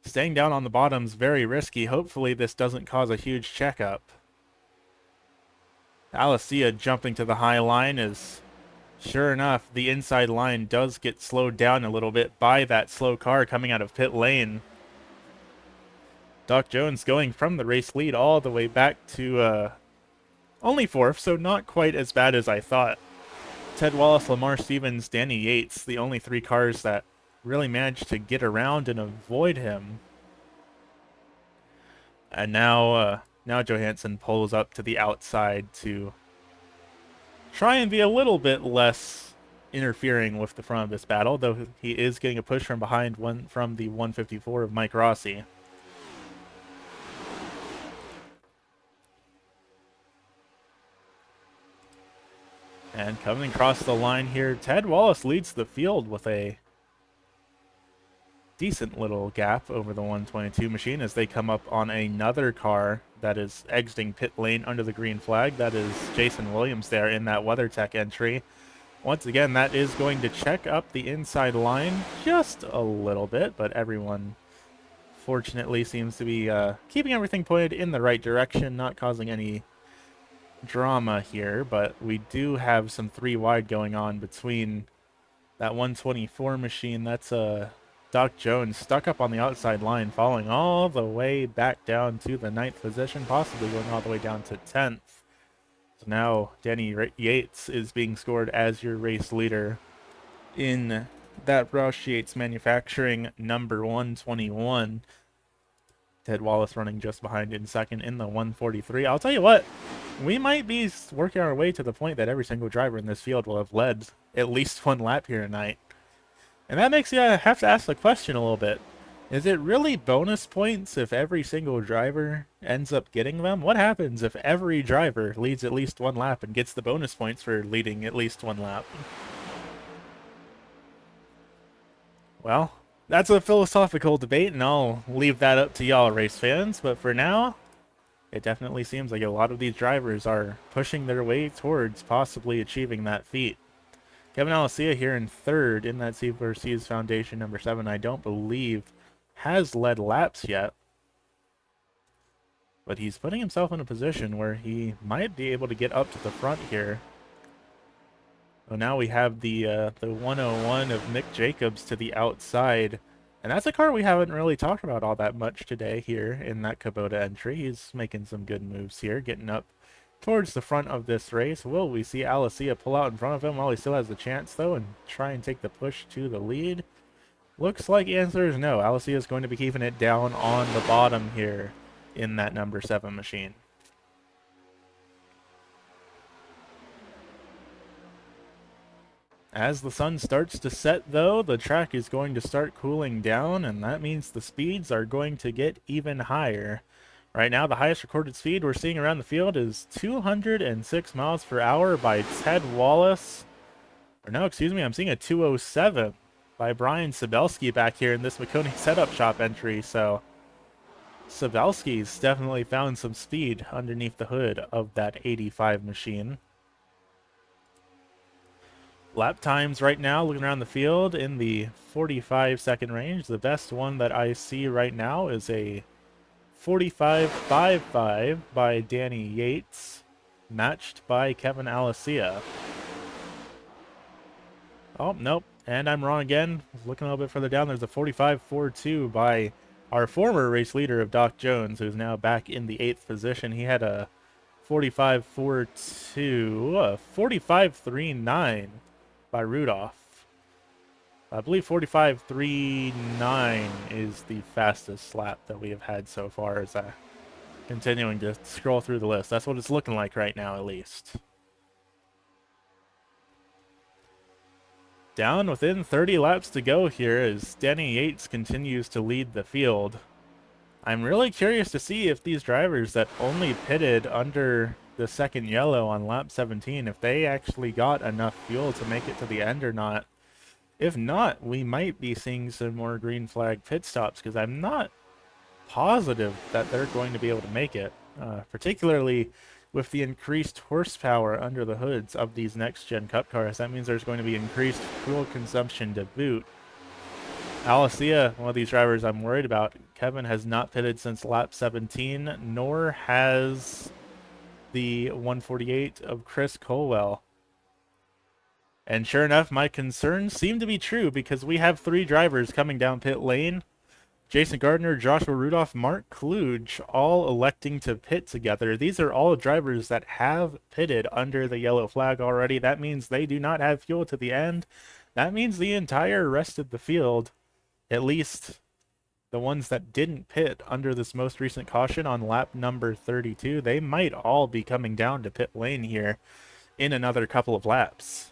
Staying down on the bottom's very risky. Hopefully this doesn't cause a huge checkup. Alessia jumping to the high line is, sure enough, the inside line does get slowed down a little bit by that slow car coming out of pit lane. Doc Jones going from the race lead all the way back to only 4th, so not quite as bad as I thought. Ted Wallace, Lamar Stevens, Danny Yates, the only 3 cars that really managed to get around and avoid him. And now Johansson pulls up to the outside to try and be a little bit less interfering with the front of this battle, though he is getting a push from behind from the 154 of Mike Rossi. And coming across the line here, Ted Wallace leads the field with a decent little gap over the 122 machine as they come up on another car that is exiting pit lane under the green flag. That is Jason Williams there in that WeatherTech entry. Once again, that is going to check up the inside line just a little bit, but everyone fortunately seems to be keeping everything pointed in the right direction, not causing any drama here, but we do have some 3 wide going on between that 124 machine. That's Doc Jones stuck up on the outside line, falling all the way back down to the 9th position, possibly going all the way down to 10th. So now Danny Yates is being scored as your race leader in that Roush Yates Manufacturing number 121. Ted Wallace running just behind in second in the 143. I'll tell you what, we might be working our way to the point that every single driver in this field will have led at least 1 lap here tonight. And that makes you have to ask the question a little bit. Is it really bonus points if every single driver ends up getting them? What happens if every driver leads at least 1 lap and gets the bonus points for leading at least 1 lap? Well, that's a philosophical debate, and I'll leave that up to y'all race fans. But for now, it definitely seems like a lot of these drivers are pushing their way towards possibly achieving that feat. Kevin Alessia here in 3rd in that SRC's Foundation number 7, I don't believe has led laps yet. But he's putting himself in a position where he might be able to get up to the front here. So now we have the 101 of Nick Jacobs to the outside. And that's a car we haven't really talked about all that much today here in that Kubota entry. He's making some good moves here, getting up towards the front of this race. Will we see Alessia pull out in front of him while he still has the chance, though, and try and take the push to the lead? Looks like the answer is no. Alessia is going to be keeping it down on the bottom here in that number 7 machine. As the sun starts to set, though, the track is going to start cooling down, and that means the speeds are going to get even higher. Right now, the highest recorded speed we're seeing around the field is 206 miles per hour by Ted Wallace. Or no, excuse me, I'm seeing a 207 by Brian Sabelski back here in this McConey Setup Shop entry. So Sabelski's definitely found some speed underneath the hood of that 85 machine. Lap times right now, looking around the field, in the 45-second range. The best one that I see right now is a 45.55 by Danny Yates, matched by Kevin Alessia. Oh, nope, and I'm wrong again. Looking a little bit further down, there's a 45.42 by our former race leader of Doc Jones, who's now back in the 8th position. He had a 45.42, 45.39 by Rudolph. I believe 45.39 is the fastest lap that we have had so far, as I'm continuing to scroll through the list. That's what it's looking like right now, at least. Down within 30 laps to go here as Danny Yates continues to lead the field. I'm really curious to see if these drivers that only pitted under the second yellow on lap 17, if they actually got enough fuel to make it to the end or not. If not, we might be seeing some more green flag pit stops, because I'm not positive that they're going to be able to make it, particularly with the increased horsepower under the hoods of these next-gen Cup cars. That means there's going to be increased fuel consumption to boot. Alessia, one of these drivers I'm worried about. Kevin has not pitted since lap 17, nor has the 148 of Chris Colwell. And sure enough, my concerns seem to be true, because we have 3 drivers coming down pit lane. Jason Gardner, Joshua Rudolph, Mark Kluge, all electing to pit together. These are all drivers that have pitted under the yellow flag already. That means they do not have fuel to the end. That means the entire rest of the field, at least the ones that didn't pit under this most recent caution on lap number 32, they might all be coming down to pit lane here in another couple of laps.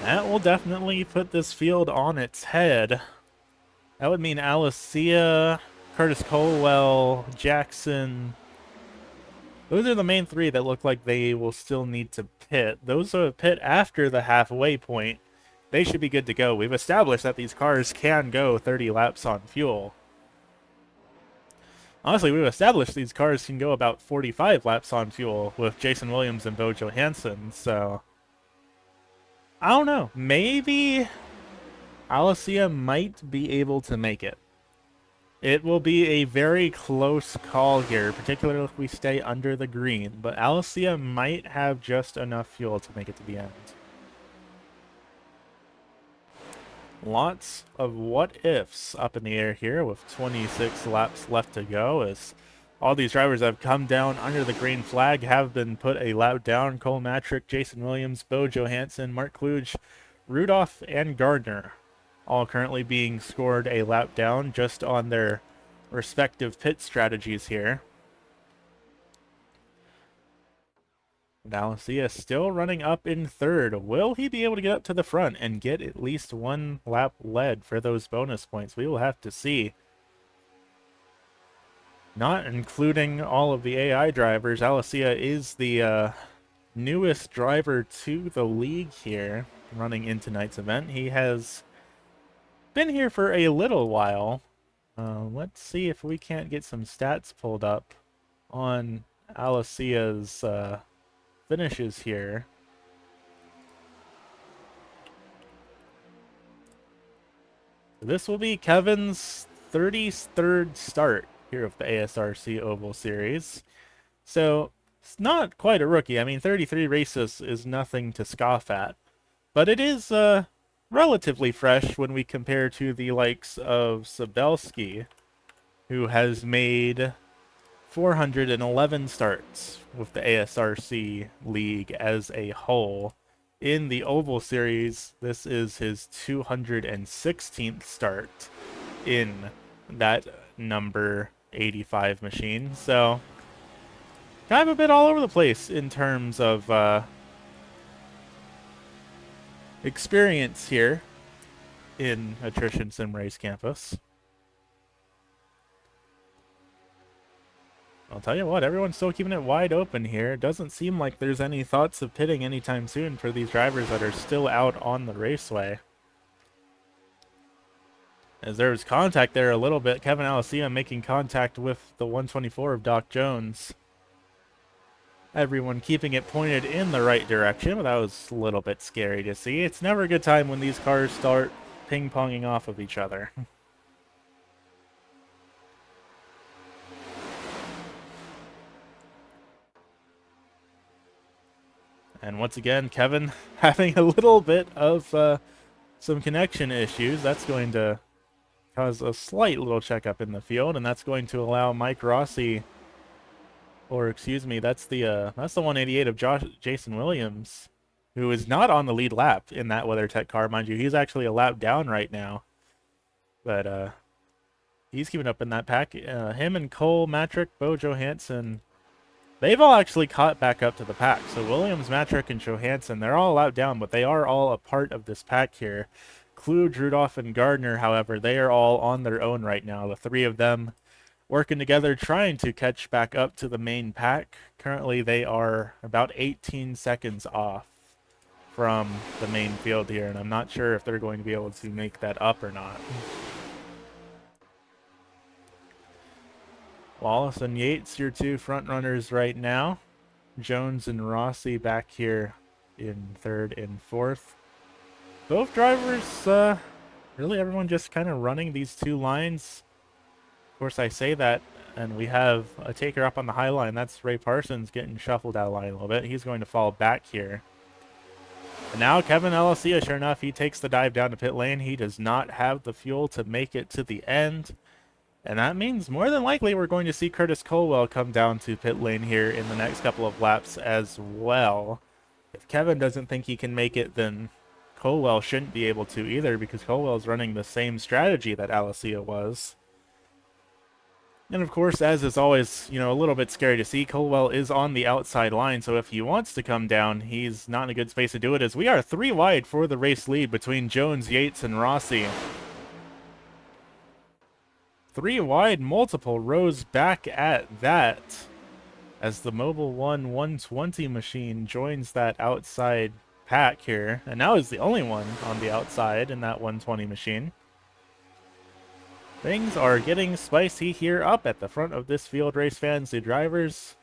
That will definitely put this field on its head. That would mean Alicia, Curtis Colwell, Jackson. Those are the main three that look like they will still need to pit. Those who pit after the halfway point, they should be good to go. We've established that these cars can go 30 laps on fuel. Honestly, we've established these cars can go about 45 laps on fuel with Jason Williams and Bo Johansson, so I don't know. Maybe Alicia might be able to make it. It will be a very close call here, particularly if we stay under the green, but Alicia might have just enough fuel to make it to the end. Lots of what-ifs up in the air here with 26 laps left to go as all these drivers have come down under the green flag, have been put a lap down. Cole Matrick, Jason Williams, Bo Johansson, Mark Kluge, Rudolph, and Gardner all currently being scored a lap down just on their respective pit strategies here. Alicia still running up in third. Will he be able to get up to the front and get at least one lap led for those bonus points? We will have to see. Not including all of the AI drivers, Alicia is the newest driver to the league here running in tonight's event. He has been here for a little while. Let's see if we can't get some stats pulled up on Alicia's finishes here. This will be Kevin's 33rd start here of the ASRC Oval Series. So it's not quite a rookie. I mean, 33 races is nothing to scoff at. But it is relatively fresh when we compare to the likes of Sabelski, who has made 411 starts with the ASRC League as a whole. In the Oval Series, this is his 216th start in that number 85 machine. So, kind of a bit all over the place in terms of experience here in Attrition Sim Race Campus. I'll tell you what, everyone's still keeping it wide open here. It doesn't seem like there's any thoughts of pitting anytime soon for these drivers that are still out on the raceway. As there was contact there a little bit, Kevin Alicia making contact with the 124 of Doc Jones. Everyone keeping it pointed in the right direction, but that was a little bit scary to see. It's never a good time when these cars start ping-ponging off of each other. And once again, Kevin having a little bit of some connection issues. That's going to cause a slight little checkup in the field, and that's going to allow Mike Rossi, or excuse me, that's the 188 of Jason Williams, who is not on the lead lap in that WeatherTech car, mind you. He's actually a lap down right now, but he's keeping up in that pack. Him and Cole Matrick, Bo Johansson, they've all actually caught back up to the pack. So Williams, Matrick, and Johansson, they're all out down, but they are all a part of this pack here. Kluge, Rudolph, and Gardner, however, they are all on their own right now. The three of them working together, trying to catch back up to the main pack. Currently, they are about 18 seconds off from the main field here, and I'm not sure if they're going to be able to make that up or not. Wallace and Yates, your two front runners right now. Jones and Rossi back here in third and fourth. Both drivers, really everyone just kind of running these two lines. Of course, I say that, and we have a taker up on the high line. That's Ray Parsons getting shuffled out of line a little bit. He's going to fall back here. And now Kevin Alicia, sure enough, he takes the dive down to pit lane. He does not have the fuel to make it to the end. And that means more than likely we're going to see Curtis Colwell come down to pit lane here in the next couple of laps as well. If Kevin doesn't think he can make it, then Colwell shouldn't be able to either, because Colwell's running the same strategy that Alicia was. And of course, as is always, a little bit scary to see, Colwell is on the outside line, so if he wants to come down, he's not in a good space to do it, as we are 3 wide for the race lead between Jones, Yates, and Rossi. 3 wide, multiple rows back at that, as the Mobil 1 120 machine joins that outside pack here, and now is the only one on the outside in that 120 machine. Things are getting spicy here up at the front of this field, race fans. The drivers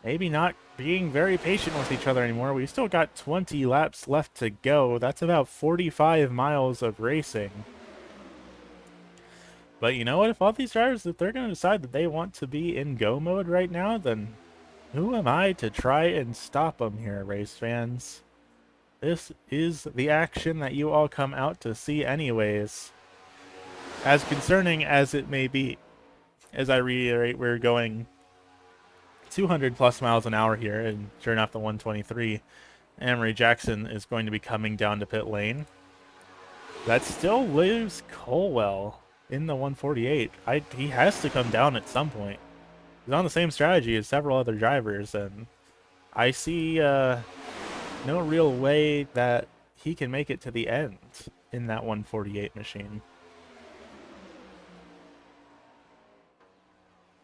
maybe not being very patient with each other anymore. We've still got 20 laps left to go. That's about 45 miles of racing. But you know what? If all these drivers, if they're going to decide that they want to be in go mode right now, then who am I to try and stop them here, race fans? This is the action that you all come out to see anyways. As concerning as it may be, as I reiterate, we're going 200 plus miles an hour here, and sure enough, the 123, Amory Jackson is going to be coming down to pit lane. That still leaves Colwell in the 148. He has to come down at some point. He's on the same strategy as several other drivers, and I see no real way that he can make it to the end in that 148 machine.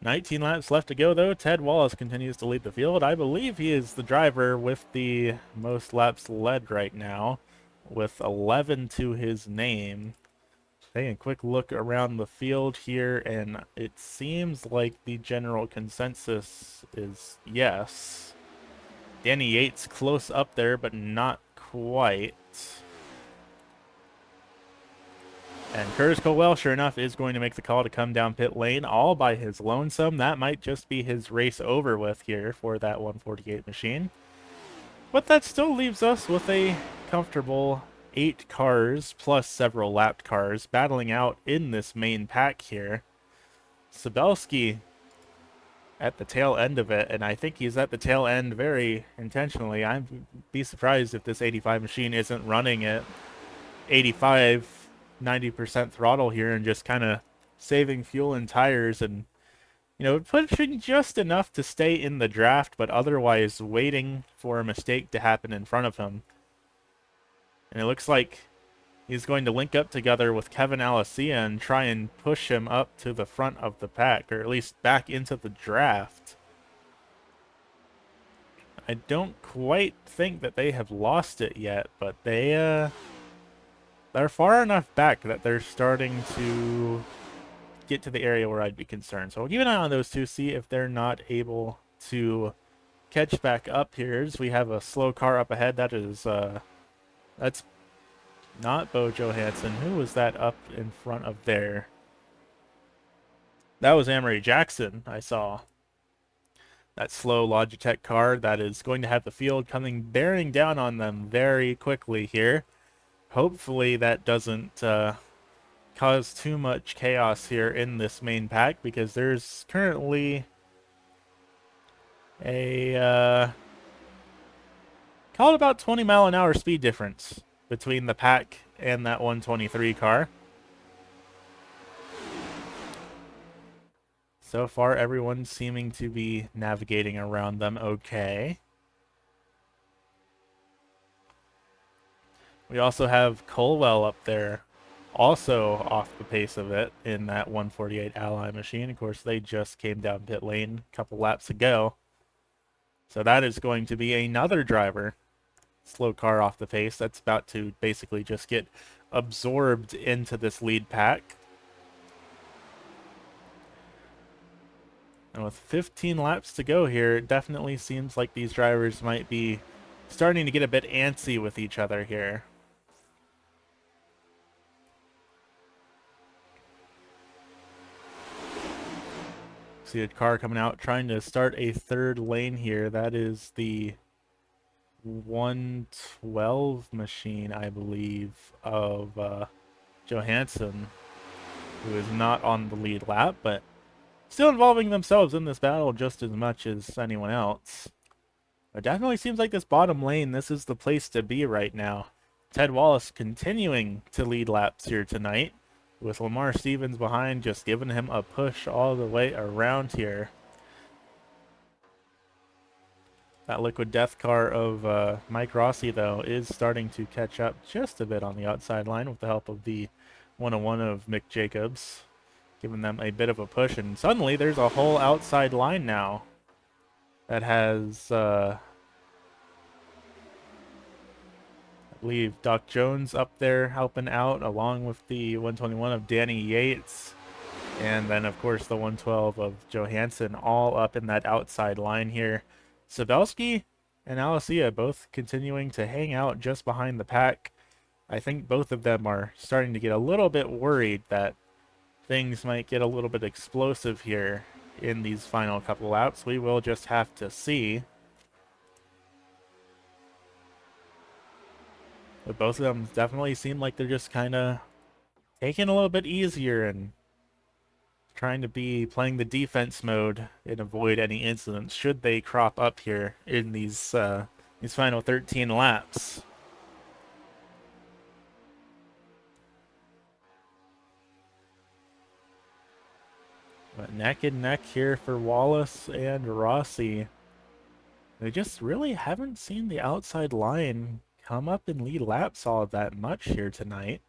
19 laps left to go, though. Ted Wallace continues to lead the field. I believe he is the driver with the most laps led right now, with 11 to his name. Taking a quick look around the field here, and it seems like the general consensus is yes. Danny Yates close up there, but not quite. And Curtis Colwell, sure enough, is going to make the call to come down pit lane all by his lonesome. That might just be his race over with here for that 148 machine. But that still leaves us with a comfortable 8 cars plus several lapped cars battling out in this main pack here. Sabelski at the tail end of it, and I think he's at the tail end very intentionally. I'd be surprised if this 85 machine isn't running at 85 90% throttle here and just kind of saving fuel and tires and, pushing just enough to stay in the draft, but otherwise waiting for a mistake to happen in front of him. And it looks like he's going to link up together with Kevin Alicia and try and push him up to the front of the pack, or at least back into the draft. I don't quite think that they have lost it yet, but they're far enough back that they're starting to get to the area where I'd be concerned. So we'll keep an eye on those two, see if they're not able to catch back up here. As we have a slow car up ahead. That is, that's not Bo Johansson. Who was that up in front of there? That was Amory Jackson, I saw. That slow Logitech car that is going to have the field bearing down on them very quickly here. Hopefully that doesn't cause too much chaos here in this main pack, because there's currently a call it about 20-mile-an-hour speed difference between the pack and that 123 car. So far, everyone's seeming to be navigating around them okay. We also have Colwell up there, also off the pace of it in that 148 Ally machine. Of course, they just came down pit lane a couple laps ago. So that is going to be another driver. Slow car off the pace. That's about to basically just get absorbed into this lead pack. And with 15 laps to go here, it definitely seems like these drivers might be starting to get a bit antsy with each other here. See a car coming out trying to start a third lane here. That is the 112 machine, I believe, of Johansson, who is not on the lead lap, but still involving themselves in this battle just as much as anyone else. It definitely seems like this bottom lane, this is the place to be right now. Ted Wallace continuing to lead laps here tonight, with Lamar Stevens behind, just giving him a push all the way around here. That liquid death car of Mike Rossi, though, is starting to catch up just a bit on the outside line with the help of the 101 of Mick Jacobs, giving them a bit of a push. And suddenly there's a whole outside line now that has, I believe, Doc Jones up there helping out, along with the 121 of Danny Yates. And then, of course, the 112 of Johansson, all up in that outside line here. Sabelski and Alicia both continuing to hang out just behind the pack. I think both of them are starting to get a little bit worried that things might get a little bit explosive here in these final couple laps. We will just have to see. But both of them definitely seem like they're just kind of taking a little bit easier and trying to be playing the defense mode and avoid any incidents should they crop up here in these final 13 laps. But neck and neck here for Wallace and Rossi. They just really haven't seen the outside line come up and lead laps all that much here tonight.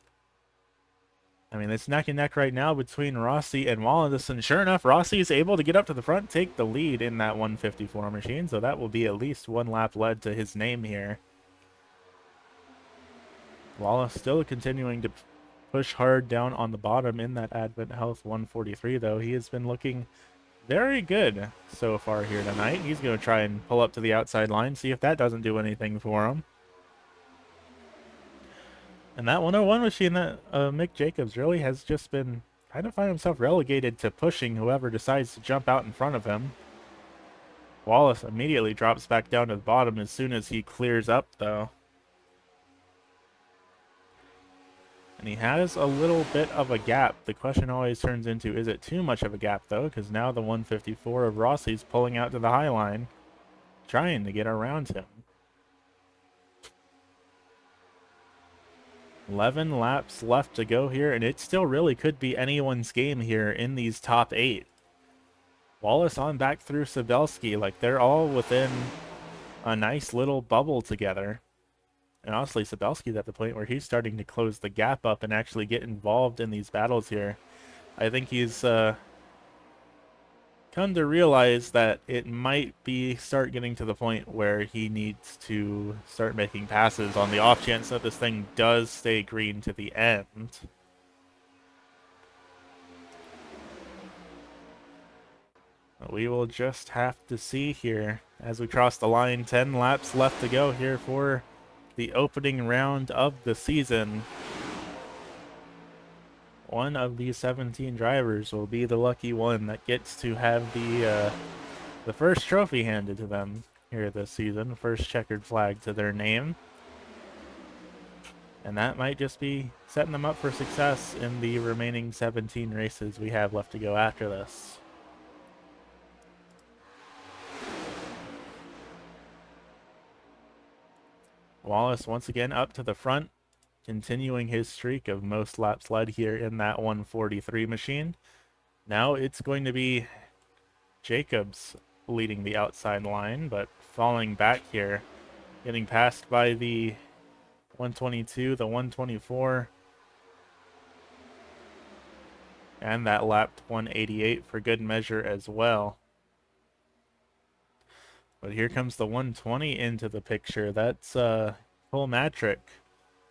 I mean, it's neck and neck right now between Rossi and Wallace, and sure enough, Rossi is able to get up to the front, take the lead in that 154 machine, so that will be at least one lap led to his name here. Wallace still continuing to push hard down on the bottom in that Advent Health 143, though. He has been looking very good so far here tonight. He's going to try and pull up to the outside line, see if that doesn't do anything for him. And that 101 machine, that Mick Jacobs really has just been kind of find himself relegated to pushing whoever decides to jump out in front of him. Wallace immediately drops back down to the bottom as soon as he clears up, though. And he has a little bit of a gap. The question always turns into, is it too much of a gap, though? Because now the 154 of Rossi's pulling out to the high line, trying to get around him. 11 laps left to go here, and it still really could be anyone's game here in these top 8. Wallace on back through Sabelski, like they're all within a nice little bubble together. And honestly, Sabelski's at the point where he's starting to close the gap up and actually get involved in these battles here. I think he's come to realize that it might be start getting to the point where he needs to start making passes on the off chance that this thing does stay green to the end. We will just have to see here as we cross the line. 10 laps left to go here for the opening round of the season. One of these 17 drivers will be the lucky one that gets to have the first trophy handed to them here this season. First checkered flag to their name. And that might just be setting them up for success in the remaining 17 races we have left to go after this. Wallace once again up to the front, continuing his streak of most laps led here in that 143 machine. Now it's going to be Jacobs leading the outside line, but falling back here, getting passed by the 122, the 124, and that lapped 188 for good measure as well. But here comes the 120 into the picture. That's Cole Matrick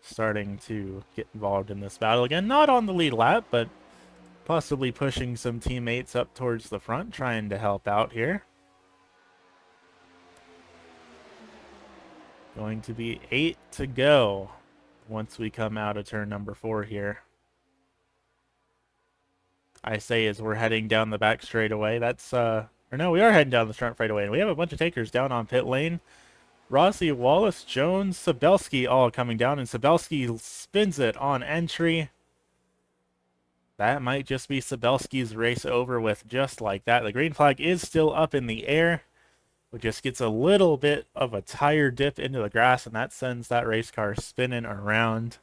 starting to get involved in this battle again. Not on the lead lap, but possibly pushing some teammates up towards the front, trying to help out here. Going to be 8 to go once we come out of turn number 4 here. I say as we're heading down the back straightaway. That's or no, we are heading down the front straightaway, and we have a bunch of takers down on pit lane. Rossi, Wallace, Jones, Sabelski all coming down, and Sabelski spins it on entry. That might just be Sabelski's race over with just like that. The green flag is still up in the air, It just gets a little bit of a tire dip into the grass, and that sends that race car spinning around.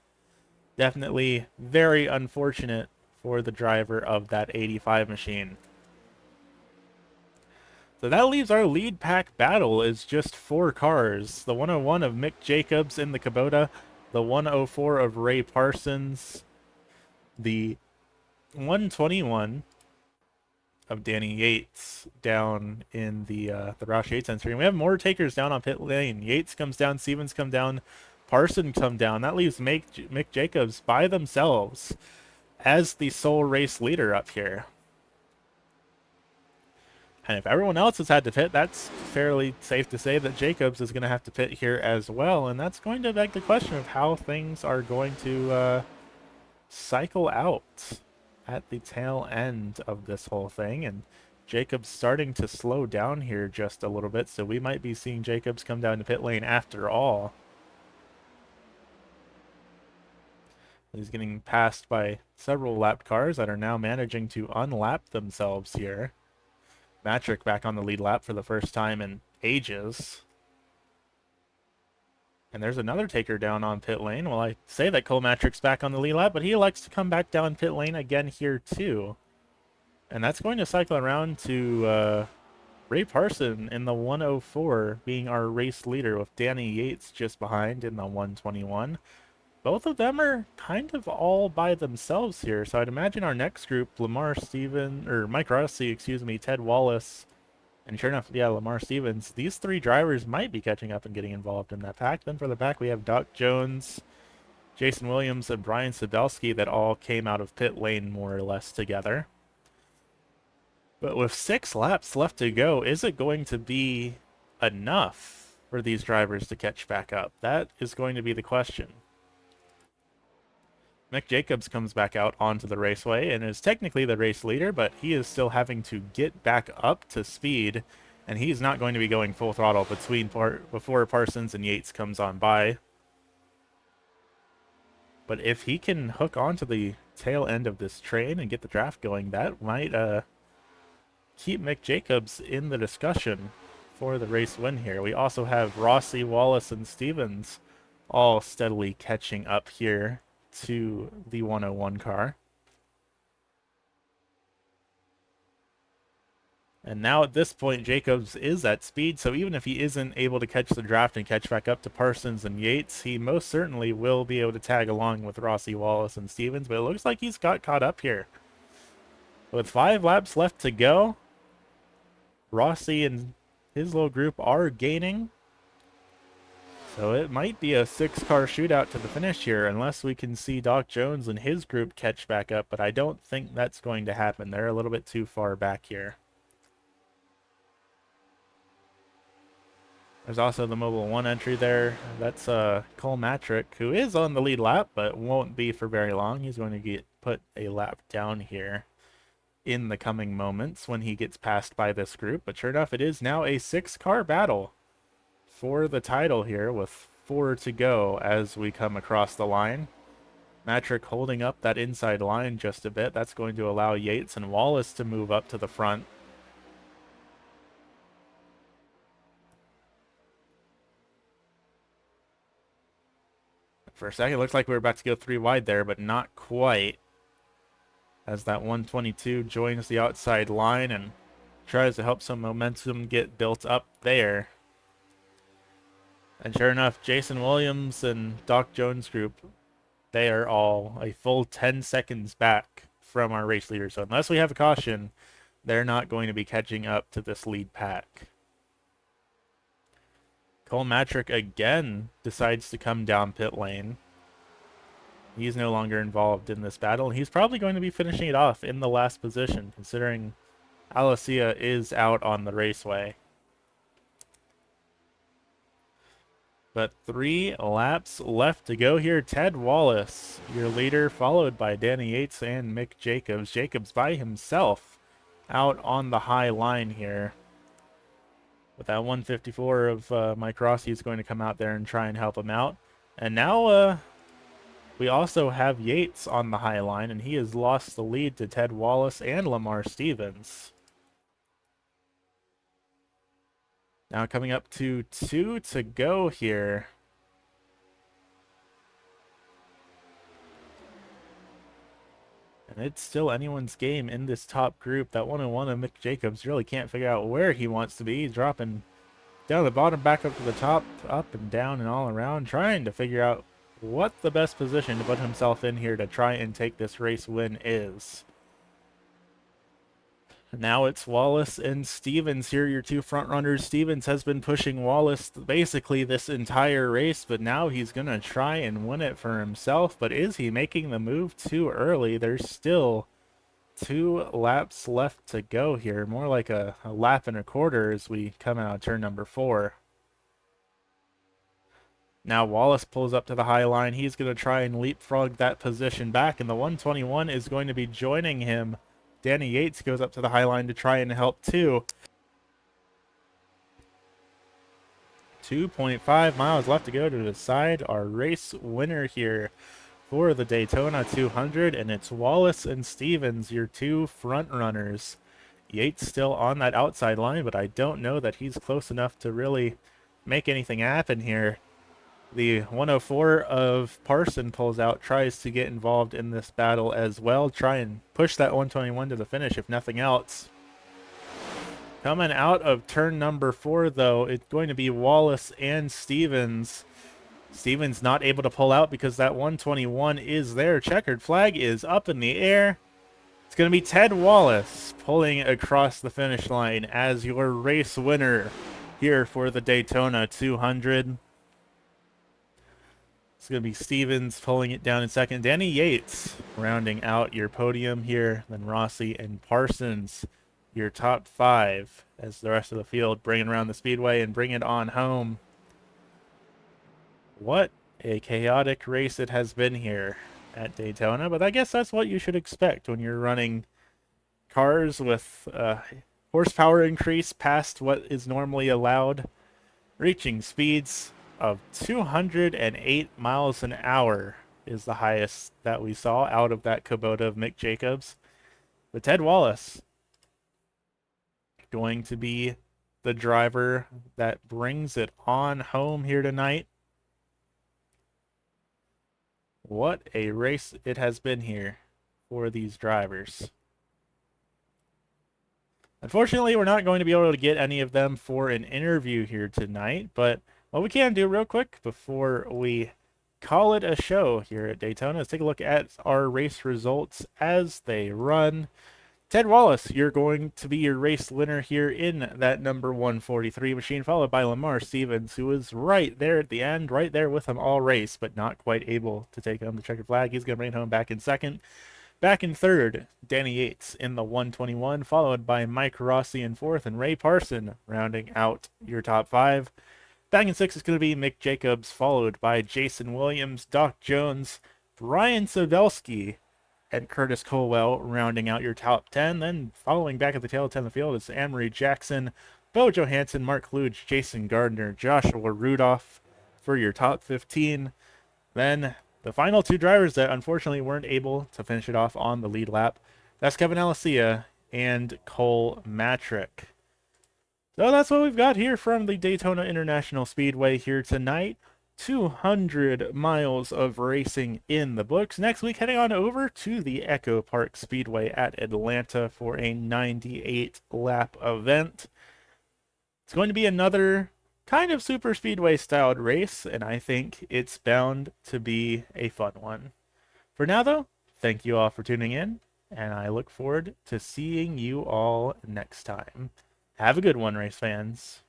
Definitely very unfortunate for the driver of that 85 machine. So that leaves our lead pack battle is just 4 cars. The 101 of Mick Jacobs in the Kubota, the 104 of Ray Parsons, the 121 of Danny Yates down in the Roush Yates entry. And we have more takers down on pit lane. Yates comes down, Stevens come down, Parson come down. That leaves Mick Jacobs by themselves as the sole race leader up here. And if everyone else has had to pit, that's fairly safe to say that Jacobs is going to have to pit here as well. And that's going to beg the question of how things are going to cycle out at the tail end of this whole thing. And Jacobs starting to slow down here just a little bit, so we might be seeing Jacobs come down to pit lane after all. He's getting passed by several lapped cars that are now managing to unlap themselves here. Matrick back on the lead lap for the first time in ages. And there's another taker down on pit lane. Well, I say that Cole Matrick's back on the lead lap, but he elects to come back down pit lane again here too. And that's going to cycle around to Ray Parson in the 104 being our race leader, with Danny Yates just behind in the 121. Both of them are kind of all by themselves here, so I'd imagine our next group, Mike Rossi, Ted Wallace, and sure enough, yeah, Lamar Stevens, these 3 drivers might be catching up and getting involved in that pack. Then for the pack, we have Doc Jones, Jason Williams, and Brian Sabelski that all came out of pit lane more or less together. But with 6 laps left to go, is it going to be enough for these drivers to catch back up? That is going to be the question. Mick Jacobs comes back out onto the raceway and is technically the race leader, but he is still having to get back up to speed, and he's not going to be going full throttle before Parsons and Yates comes on by. But if he can hook onto the tail end of this train and get the draft going, that might keep Mick Jacobs in the discussion for the race win here. We also have Rossi, Wallace, and Stevens all steadily catching up here to the 101 car. And now at this point, Jacobs is at speed, so even if he isn't able to catch the draft and catch back up to Parsons and Yates, he most certainly will be able to tag along with Rossi, Wallace, and Stevens, but it looks like he's got caught up here. With 5 laps left to go, Rossi and his little group are gaining. So it might be a 6-car shootout to the finish here, unless we can see Doc Jones and his group catch back up, but I don't think that's going to happen. They're a little bit too far back here. There's also the Mobile 1 entry there. That's Cole Matrick, who is on the lead lap, but won't be for very long. He's going to put a lap down here in the coming moments when he gets passed by this group. But sure enough, it is now a 6-car battle for the title here, with 4 to go as we come across the line. Matrick holding up that inside line just a bit. That's going to allow Yates and Wallace to move up to the front. For a second, it looks like we were about to go 3 wide there, but not quite, as that 122 joins the outside line and tries to help some momentum get built up there. And sure enough, Jason Williams and Doc Jones group, they are all a full 10 seconds back from our race leader. So unless we have a caution, they're not going to be catching up to this lead pack. Cole Matrick again decides to come down pit lane. He's no longer involved in this battle, and he's probably going to be finishing it off in the last position, considering Alicia is out on the raceway. But 3 laps left to go here. Ted Wallace, your leader, followed by Danny Yates and Mick Jacobs. Jacobs by himself out on the high line here. With that 154 of Mike Rossi is going to come out there and try and help him out. And now we also have Yates on the high line, and he has lost the lead to Ted Wallace and Lamar Stevens. Now coming up to 2 to go here. And it's still anyone's game in this top group. That 101 of Mick Jacobs really can't figure out where he wants to be. He's dropping down the bottom, back up to the top, up and down and all around, trying to figure out what the best position to put himself in here to try and take this race win is. Now it's Wallace and Stevens here, your two front runners. Stevens has been pushing Wallace basically this entire race, but now he's going to try and win it for himself. But is he making the move too early? There's still 2 laps left to go here. More like a lap and a quarter as we come out of turn number 4. Now Wallace pulls up to the high line. He's going to try and leapfrog that position back, and the 121 is going to be joining him. Danny Yates goes up to the high line to try and help too. 2.5 miles left to go to decide our race winner here for the Daytona 200, and it's Wallace and Stevens, your 2 front runners. Yates still on that outside line, but I don't know that he's close enough to really make anything happen here. The 104 of Parson pulls out, tries to get involved in this battle as well, try and push that 121 to the finish if nothing else. Coming out of turn number 4 though, it's going to be Wallace and Stevens. Stevens not able to pull out because that 121 is there. Checkered flag is up in the air. It's going to be Ted Wallace pulling across the finish line as your race winner here for the Daytona 200. It's going to be Stevens pulling it down in second. Danny Yates rounding out your podium here. Then Rossi and Parsons, your top 5, as the rest of the field bringing around the speedway and bring it on home. What a chaotic race it has been here at Daytona, but I guess that's what you should expect when you're running cars with horsepower increase past what is normally allowed, reaching speeds of 208 miles an hour is the highest that we saw out of that Kubota of Mick Jacobs. But Ted Wallace going to be the driver that brings it on home here tonight. What a race it has been here for these drivers. Unfortunately, we're not going to be able to get any of them for an interview here tonight, but what we can do real quick before we call it a show here at Daytona is take a look at our race results as they run. Ted Wallace, you're going to be your race winner here in that number 143 machine, followed by Lamar Stevens, who was right there at the end, right there with him all race, but not quite able to take home the checkered flag. He's going to bring it home back in second. Back in third, Danny Yates in the 121, followed by Mike Rossi in fourth, and Ray Parson rounding out your top 5. Back in 6 is going to be Mick Jacobs, followed by Jason Williams, Doc Jones, Ryan Sodelski, and Curtis Colwell rounding out your top 10. Then following back at the tail of 10 of the field is Anne-Marie Jackson, Bo Johansson, Mark Luge, Jason Gardner, Joshua Rudolph for your top 15. Then the final 2 drivers that unfortunately weren't able to finish it off on the lead lap, that's Kevin Alessia and Cole Matrick. So that's what we've got here from the Daytona International Speedway here tonight. 200 miles of racing in the books. Next week, heading on over to the Echo Park Speedway at Atlanta for a 98-lap event. It's going to be another kind of super speedway styled race, and I think it's bound to be a fun one. For now, though, thank you all for tuning in, and I look forward to seeing you all next time. Have a good one, race fans.